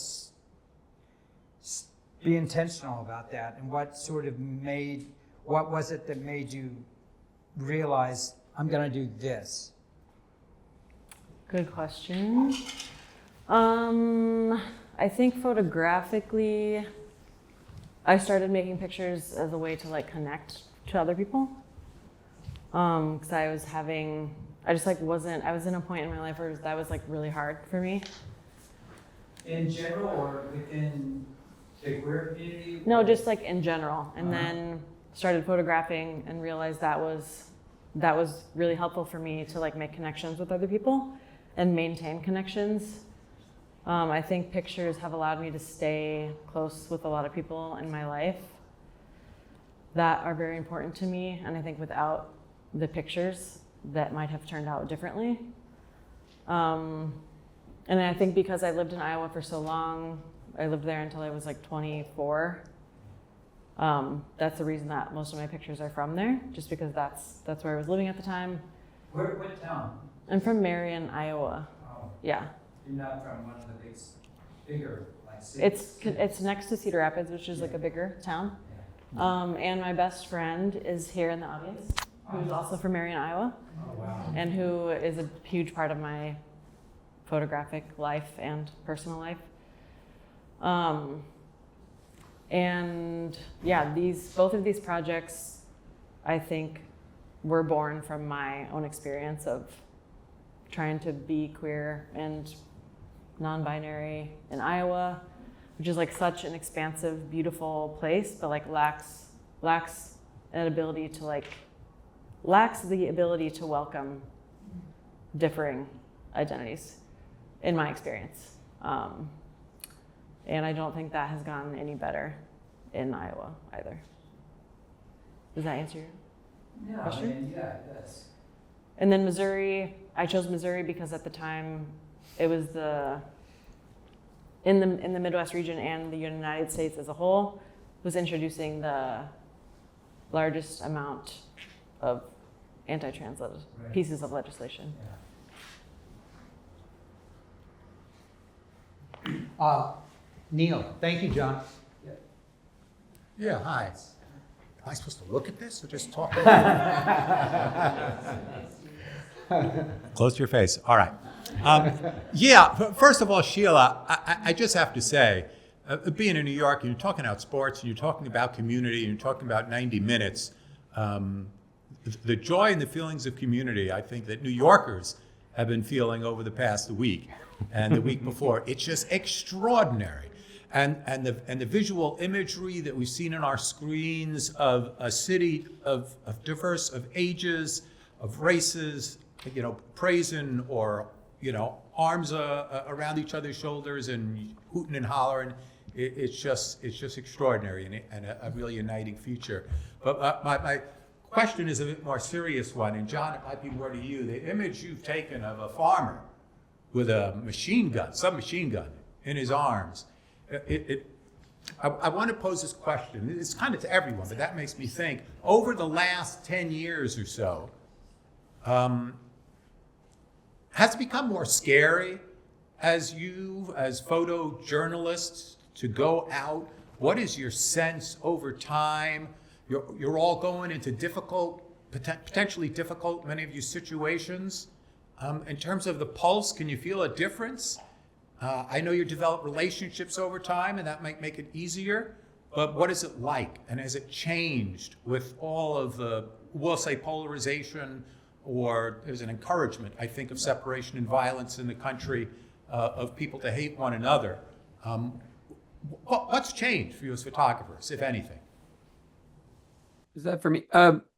be intentional about that. And what was it that made you realize, I'm going to do this? good question. I think photographically, I started making pictures as a way to like connect to other people. Because I was in a point in my life where that was like really hard for me. In general, or within the queer community? No, just like in general. And then started photographing and realized that was really helpful for me to like make connections with other people and maintain connections. I think pictures have allowed me to stay close with a lot of people in my life that are very important to me. And I think without the pictures, that might have turned out differently. And I think because I lived in Iowa for so long, I lived there until I was like 24. That's the reason that most of my pictures are from there, just because that's where I was living at the time. What town? I'm from Marion, Iowa. Oh, Yeah. you're not from one of the bigger like cities? It's next to Cedar Rapids, which is like a bigger town. And my best friend is here in the audience, who's also from Marion, Iowa, Oh, wow. and who is a huge part of my photographic life and personal life. And yeah, both of these projects, I think, were born from my own experience of trying to be queer and non-binary in Iowa, which is like such an expansive, beautiful place, but like lacks the ability to welcome differing identities, in my experience. And I don't think that has gotten any better in Iowa either. Does that answer your question? I mean, yeah, it does. And then Missouri, I chose Missouri because at the time it was in the Midwest region and the United States as a whole was introducing the largest amount of anti-trans pieces of legislation. Neil, thank you, Jon. Yeah, hi. Am I supposed to look at this or just talk? Close your face. All right. First of all, Sheila, I just have to say, being in New York, and you're talking about sports, and you're talking about community, and you're talking about 90 minutes, the joy and the feelings of community, I think that New Yorkers have been feeling over the past week and the week before. It's just extraordinary. And the visual imagery that we've seen on our screens of a city of diverse, of ages, of races, praising or, arms around each other's shoulders and hooting and hollering. It's just extraordinary and a really uniting feature. But my question is a bit more serious one, and Jon, it might be more to you. The image you've taken of a farmer with a submachine gun in his arms. I want to pose this question. It's kind of to everyone, but that makes me think. Over the last 10 years or so, has it become more scary as photojournalists to go out? What is your sense over time? You're all going into potentially difficult, many of you, situations. In terms of the pulse, can you feel a difference? I know you develop relationships over time, and that might make it easier, but what is it like? And has it changed with all of the, we'll say, polarization, or there's an encouragement, I think, of separation and violence in the country, of people to hate one another? What's changed for you as photographers, if anything? Is that for me?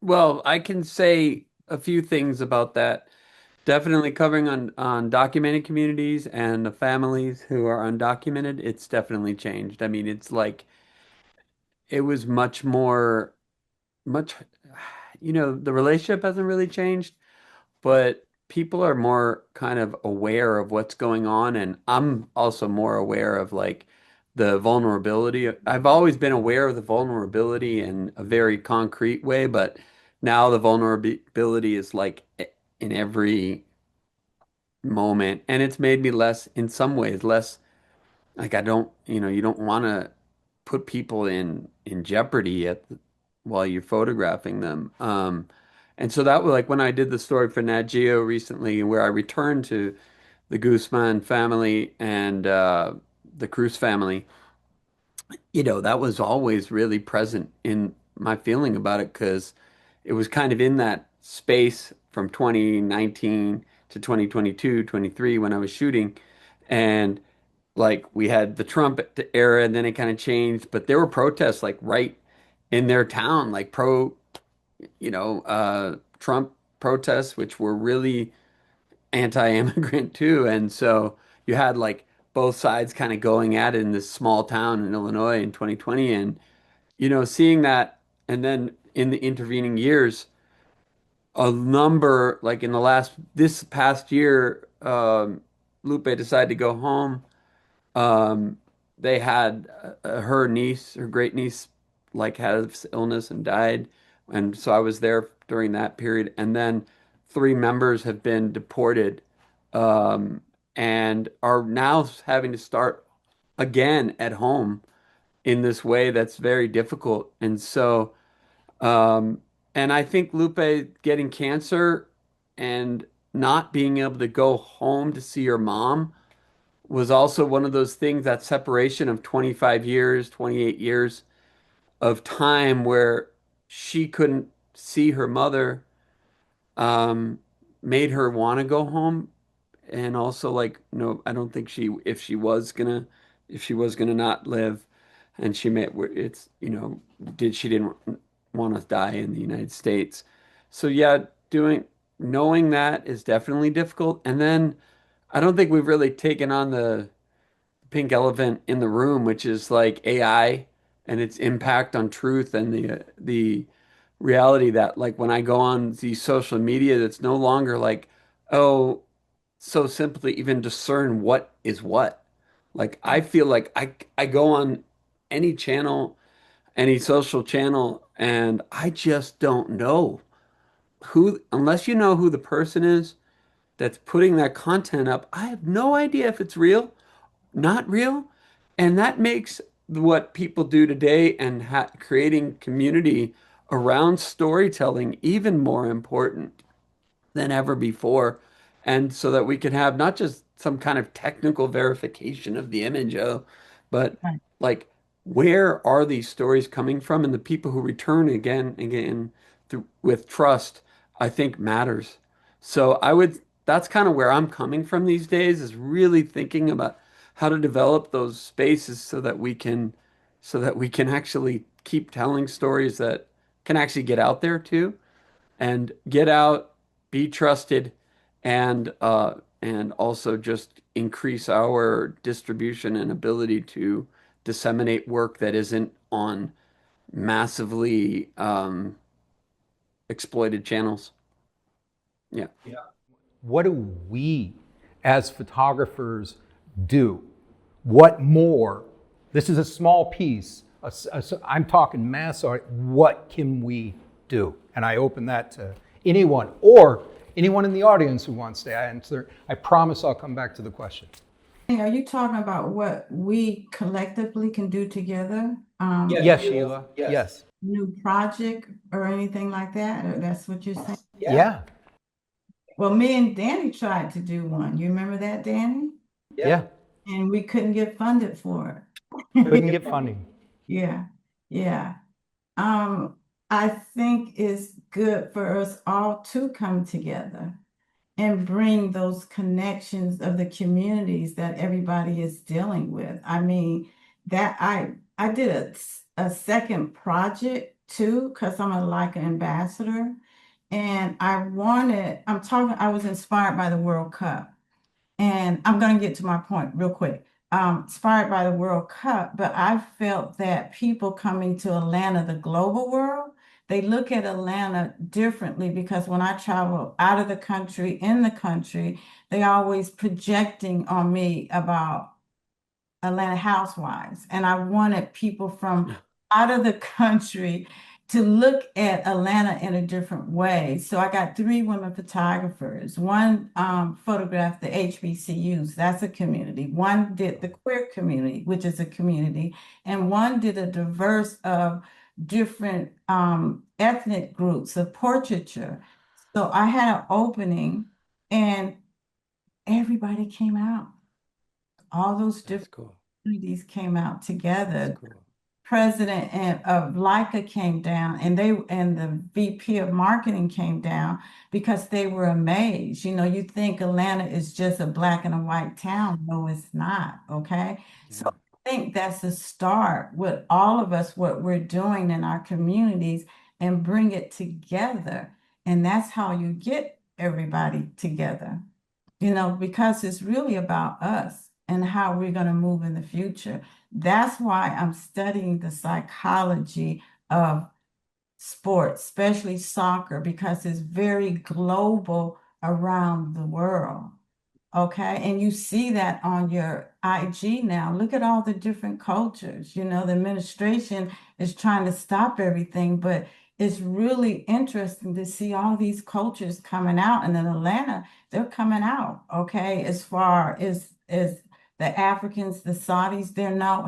Well, I can say a few things about that. Definitely covering on documented communities and the families who are undocumented. It's definitely changed. I mean, it's like it was much, the relationship hasn't really changed, but people are more kind of aware of what's going on. And I'm also more aware of like the vulnerability. I've always been aware of the vulnerability in a very concrete way, but now the vulnerability is like in every moment, and it's made me in some ways less like, I don't, you don't want to put people in jeopardy while you're photographing them. And so that was like when I did the story for Nat Geo recently, where I returned to the Guzman family and the Cruz family. That was always really present in my feeling about it, because it was kind of in that space from 2019 to 2022, 23 when I was shooting. And like we had the Trump era, and then it kind of changed, but there were protests like right in their town, like Trump protests, which were really anti-immigrant too. And so you had like both sides kind of going at it in this small town in Illinois in 2020. And, seeing that, and then in the intervening years, a number, like in this past year, Lupe decided to go home. They had her great niece, like had this illness and died. And so I was there during that period. And then 3 members have been deported, and are now having to start again at home in this way that's very difficult. And so, and I think Lupe getting cancer and not being able to go home to see her mom was also one of those things, that separation of 25 years, 28 years of time where she couldn't see her mother, made her want to go home. And also like, no, I don't think if she was gonna not live, and she didn't want to die in the United States. So yeah, knowing that is definitely difficult. And then I don't think we've really taken on the pink elephant in the room, which is like AI and its impact on truth, and the reality that like when I go on the social media, that's no longer like, oh, so simply even discern what is what. Like I feel like I go on any channel, any social channel, And I just don't know who, unless you know who the person is that's putting that content up, I have no idea if it's real, not real. And that makes what people do today and creating community around storytelling even more important than ever before. And so that we can have not just some kind of technical verification of the image, but Right. like, where are these stories coming from? And the people who return again and again with trust, I think matters. So that's kind of where I'm coming from these days, is really thinking about how to develop those spaces so that we can actually keep telling stories that can actually get out there too, and get out, be trusted, and also just increase our distribution and ability to disseminate work that isn't on massively exploited channels. Yeah. What do we as photographers do? What more? This is a small piece. I'm talking mass art. What can we do? And I open that to anyone, or anyone in the audience who wants to answer. I promise I'll come back to the question. Are you talking about what we collectively can do together? Yes, Sheila. Yes. New project or anything like that? Or that's what you're saying? Yeah. Well, me and Danny tried to do one. You remember that, Danny? Yeah. And we couldn't get funded for Couldn't it. get funding. Yeah, yeah. I think it's good for us all to come together and bring those connections of the communities that everybody is dealing with. I mean, that I did a second project too, because I'm a Leica ambassador. And I was inspired by the World Cup. And I'm going to get to my point real quick. Inspired by the World Cup, but I felt that people coming to Atlanta, the global world, they look at Atlanta differently, because when I travel out of the country, in the country, they always projecting on me about Atlanta housewives. And I wanted people from out of the country to look at Atlanta in a different way. So I got 3 women photographers. One photographed the HBCUs, that's a community. One did the queer community, which is a community. And one did a diverse of different ethnic groups of portraiture. So I had an opening and everybody came out. All those That's different cool. communities came out together. That's cool. President of Leica came down, and the VP of marketing came down, because they were amazed. You know, you think Atlanta is just a black and a white town. No, it's not. Okay. So I think that's a start with all of us, what we're doing in our communities, and bring it together. And that's how you get everybody together, you know, because it's really about us and how we're going to move in the future. That's why I'm studying the psychology of sports, especially soccer, because it's very global around the world. Okay. And you see that on your IG now. Look at all the different cultures. You know, the administration is trying to stop everything, but it's really interesting to see all these cultures coming out. And in Atlanta, they're coming out. Okay. As far as the Africans, the Saudis,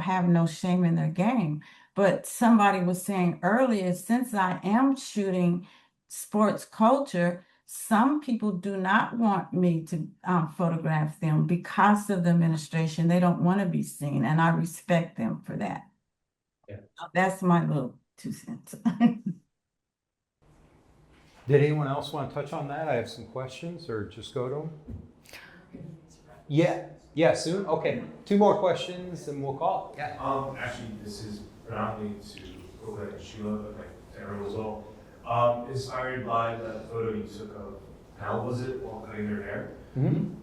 have no shame in their game. But somebody was saying earlier, since I am shooting sports culture, some people do not want me to photograph them because of the administration. They don't want to be seen, and I respect them for that. Yeah. That's my little 2 cents. Did anyone else want to touch on that? I have some questions, or just go to them. Yeah, soon? Okay, 2 more questions and we'll call it. Yeah. Actually, this is predominantly to Brooklyn and Sheila, but like to everyone as well. Inspired by that photo you took of Hal, was it, while cutting their hair? Mm-hmm.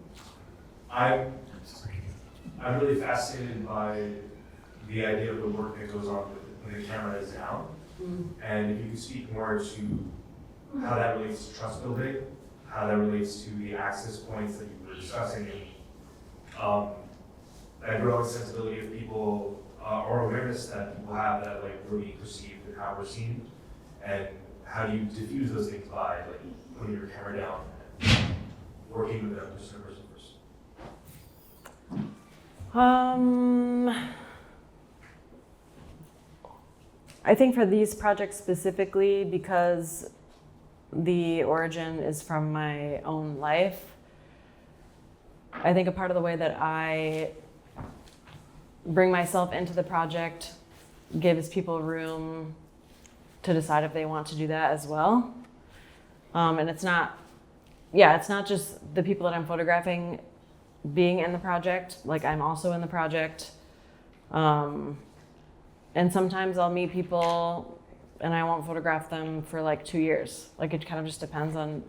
I'm really fascinated by the idea of the work that goes on when the camera is down. And if you could speak more to how that relates to trust building, how that relates to the access points that you were discussing, that growing sensibility of people or awareness that people have that like we're being perceived and how we're seen, And how do you diffuse those things by like putting your camera down and working with them just person to person? I think for these projects specifically, because the origin is from my own life, I think a part of the way that I bring myself into the project gives people room to decide if they want to do that as well. And it's not just the people that I'm photographing being in the project, like I'm also in the project. And sometimes I'll meet people and I won't photograph them for like 2 years. Like it kind of just depends on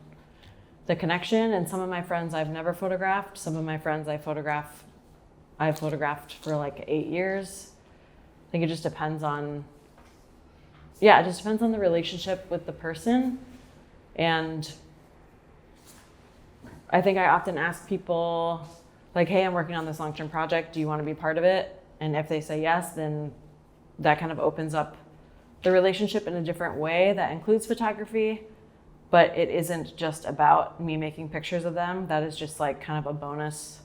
the connection. And some of my friends I've never photographed. Some of my friends I've photographed for like 8 years. I think it just depends on, it just depends on the relationship with the person. And I think I often ask people like, hey, I'm working on this long-term project. Do you want to be part of it? And if they say yes, then that kind of opens up the relationship in a different way that includes photography, but it isn't just about me making pictures of them. That is just like kind of a bonus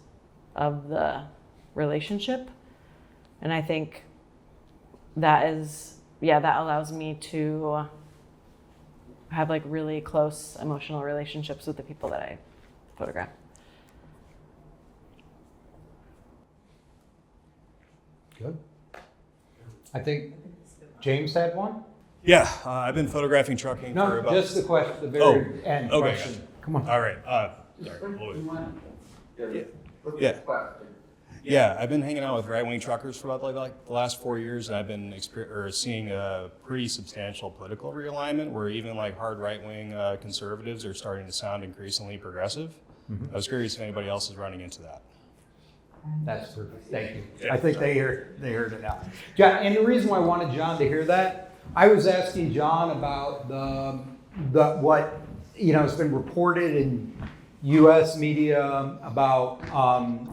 of the relationship. And I think that allows me to have like really close emotional relationships with the people that I photograph. Good. I think James had one. Yeah, I've been photographing trucking for No, about. just the question, the very end okay, question. gotcha. Come on. All right. Yeah, I've been hanging out with right-wing truckers for about like the last 4 years, and I've been seeing a pretty substantial political realignment where even like hard right-wing conservatives are starting to sound increasingly progressive. I was curious if anybody else is running into that. That's perfect. Thank you. I think they heard it now. Yeah, and the reason why I wanted John to hear that, I was asking John about the what has been reported in U.S. media about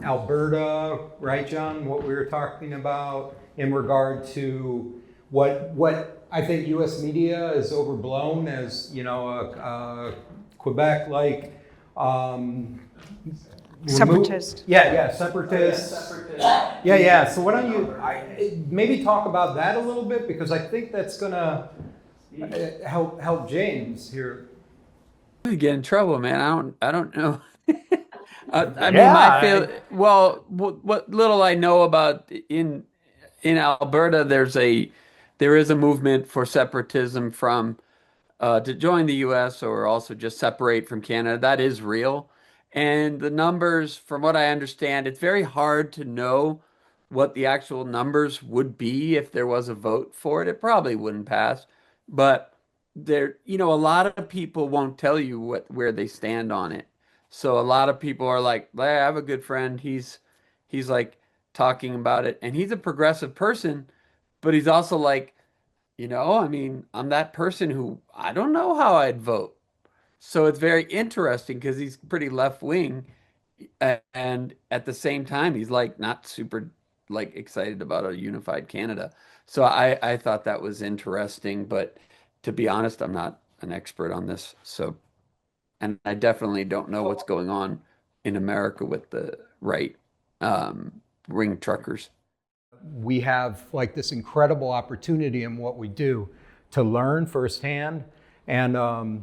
Alberta, right, John? What we were talking about in regard to what I think U.S. media is overblown as a Quebec-like. Separatist. Separatist. Yeah. So why don't you maybe talk about that a little bit, because I think that's gonna help James here. I get in trouble, man. I don't know. What little I know about in Alberta, there is a movement for separatism from to join the U.S. or also just separate from Canada. That is real. And the numbers, from what I understand, it's very hard to know what the actual numbers would be if there was a vote for it. It probably wouldn't pass, but a lot of people won't tell you where they stand on it. So a lot of people are like, I have a good friend. He's like talking about it, and he's a progressive person, but he's also like, I'm that person who I don't know how I'd vote. So it's very interesting because he's pretty left wing, and at the same time, he's like not super like excited about a unified Canada. So I thought that was interesting, but to be honest, I'm not an expert on this. So, and I definitely don't know what's going on in America with the right wing truckers. We have like this incredible opportunity in what we do to learn firsthand, and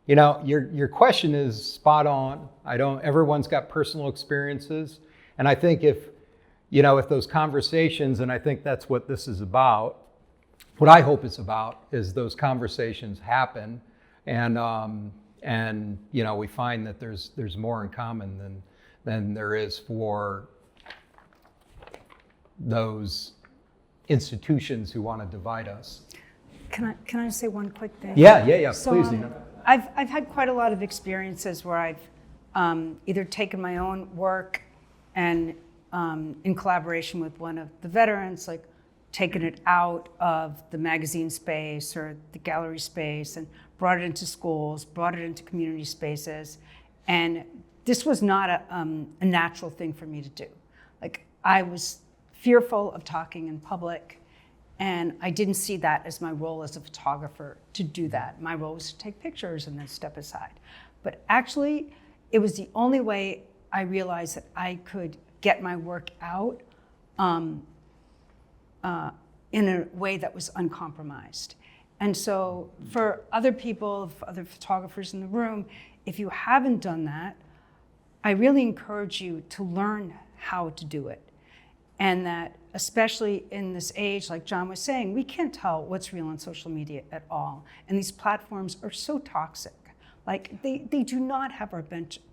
your question is spot on. Everyone's got personal experiences, and I think if those conversations, and I think that's what this is about. What I hope it's about is those conversations happen, and we find that there's more in common than there is for those institutions who want to divide us. Can I say one quick thing? Yeah. So, Please, Nina. I've had quite a lot of experiences where I've either taken my own work and in collaboration with one of the veterans, like taken it out of the magazine space or the gallery space and brought it into schools, brought it into community spaces. And this was not a natural thing for me to do. Like I was fearful of talking in public, And I didn't see that as my role as a photographer to do that. My role was to take pictures and then step aside. But actually, it was the only way I realized that I could get my work out in a way that was uncompromised. And so for other people, for other photographers in the room, if you haven't done that, I really encourage you to learn how to do it. And that especially in this age, like Jon was saying, we can't tell what's real on social media at all. And these platforms are so toxic. Like they do not have our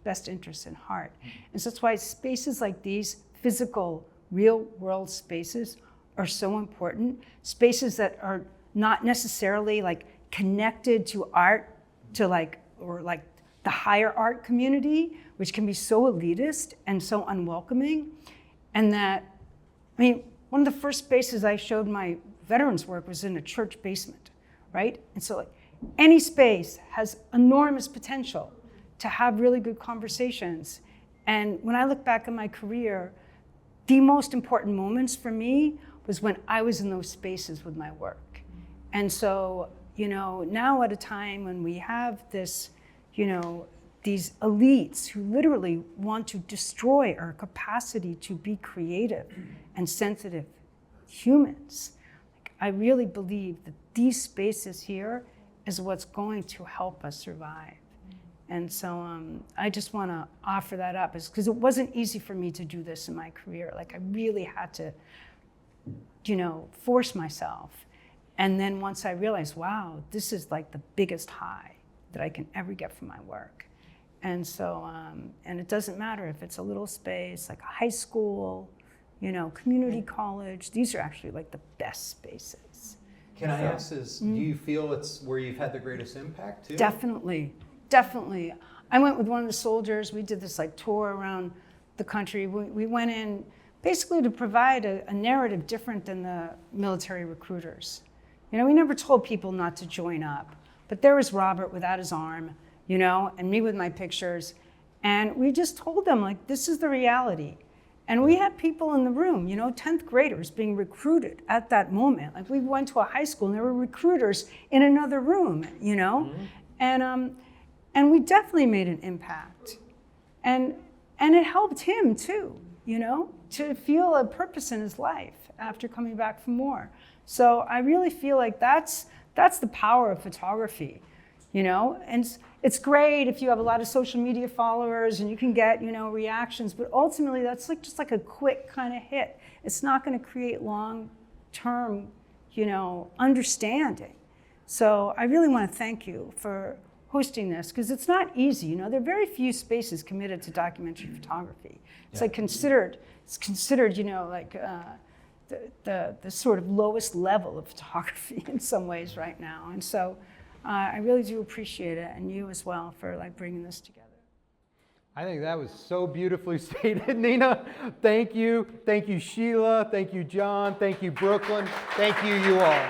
best interests in heart. And so that's why spaces like these, physical, real world spaces, are so important. Spaces that are not necessarily like connected to art, to like, or like the higher art community, which can be so elitist and so unwelcoming. And that, I mean, one of the first spaces I showed my veterans work was in a church basement, right? And so like any space has enormous potential to have really good conversations. And when I look back at my career, the most important moments for me was when I was in those spaces with my work. And so, you know, now at a time when we have this, you know, these elites who literally want to destroy our capacity to be creative and sensitive humans, like, I really believe that these spaces here is what's going to help us survive. And so I just want to offer that up, because it wasn't easy for me to do this in my career. Like I really had to, you know, force myself. And then once I realized, wow, this is like the biggest high that I can ever get from my work. And so, and it doesn't matter if it's a little space, like a high school, you know, community college. These are actually like the best spaces. Can I ask this, do you feel it's where you've had the greatest impact too? Definitely, definitely. I went with one of the soldiers. We did this like tour around the country. We went in basically to provide a narrative different than the military recruiters. You know, we never told people not to join up, but there was Robert without his arm, you know, and me with my pictures. And we just told them, like, this is the reality. And we had people in the room, you know, 10th graders being recruited at that moment. Like we went to a high school and there were recruiters in another room, you know? Mm-hmm. And we definitely made an impact. And it helped him too, you know, to feel a purpose in his life after coming back from war. So I really feel like that's the power of photography, you know? And it's great if you have a lot of social media followers and you can get, you know, reactions, but ultimately that's like just like a quick kind of hit. It's not going to create long-term, you know, understanding. So I really want to thank you for hosting this, because it's not easy. You know, there are very few spaces committed to documentary photography. It's like considered, you know, like the sort of lowest level of photography in some ways right now. And so I really do appreciate it, and you as well, for like bringing this together. I think that was so beautifully stated, Nina. Thank you. Thank you, Sheila. Thank you, Jon. Thank you, Brooklyn. Thank you, you all.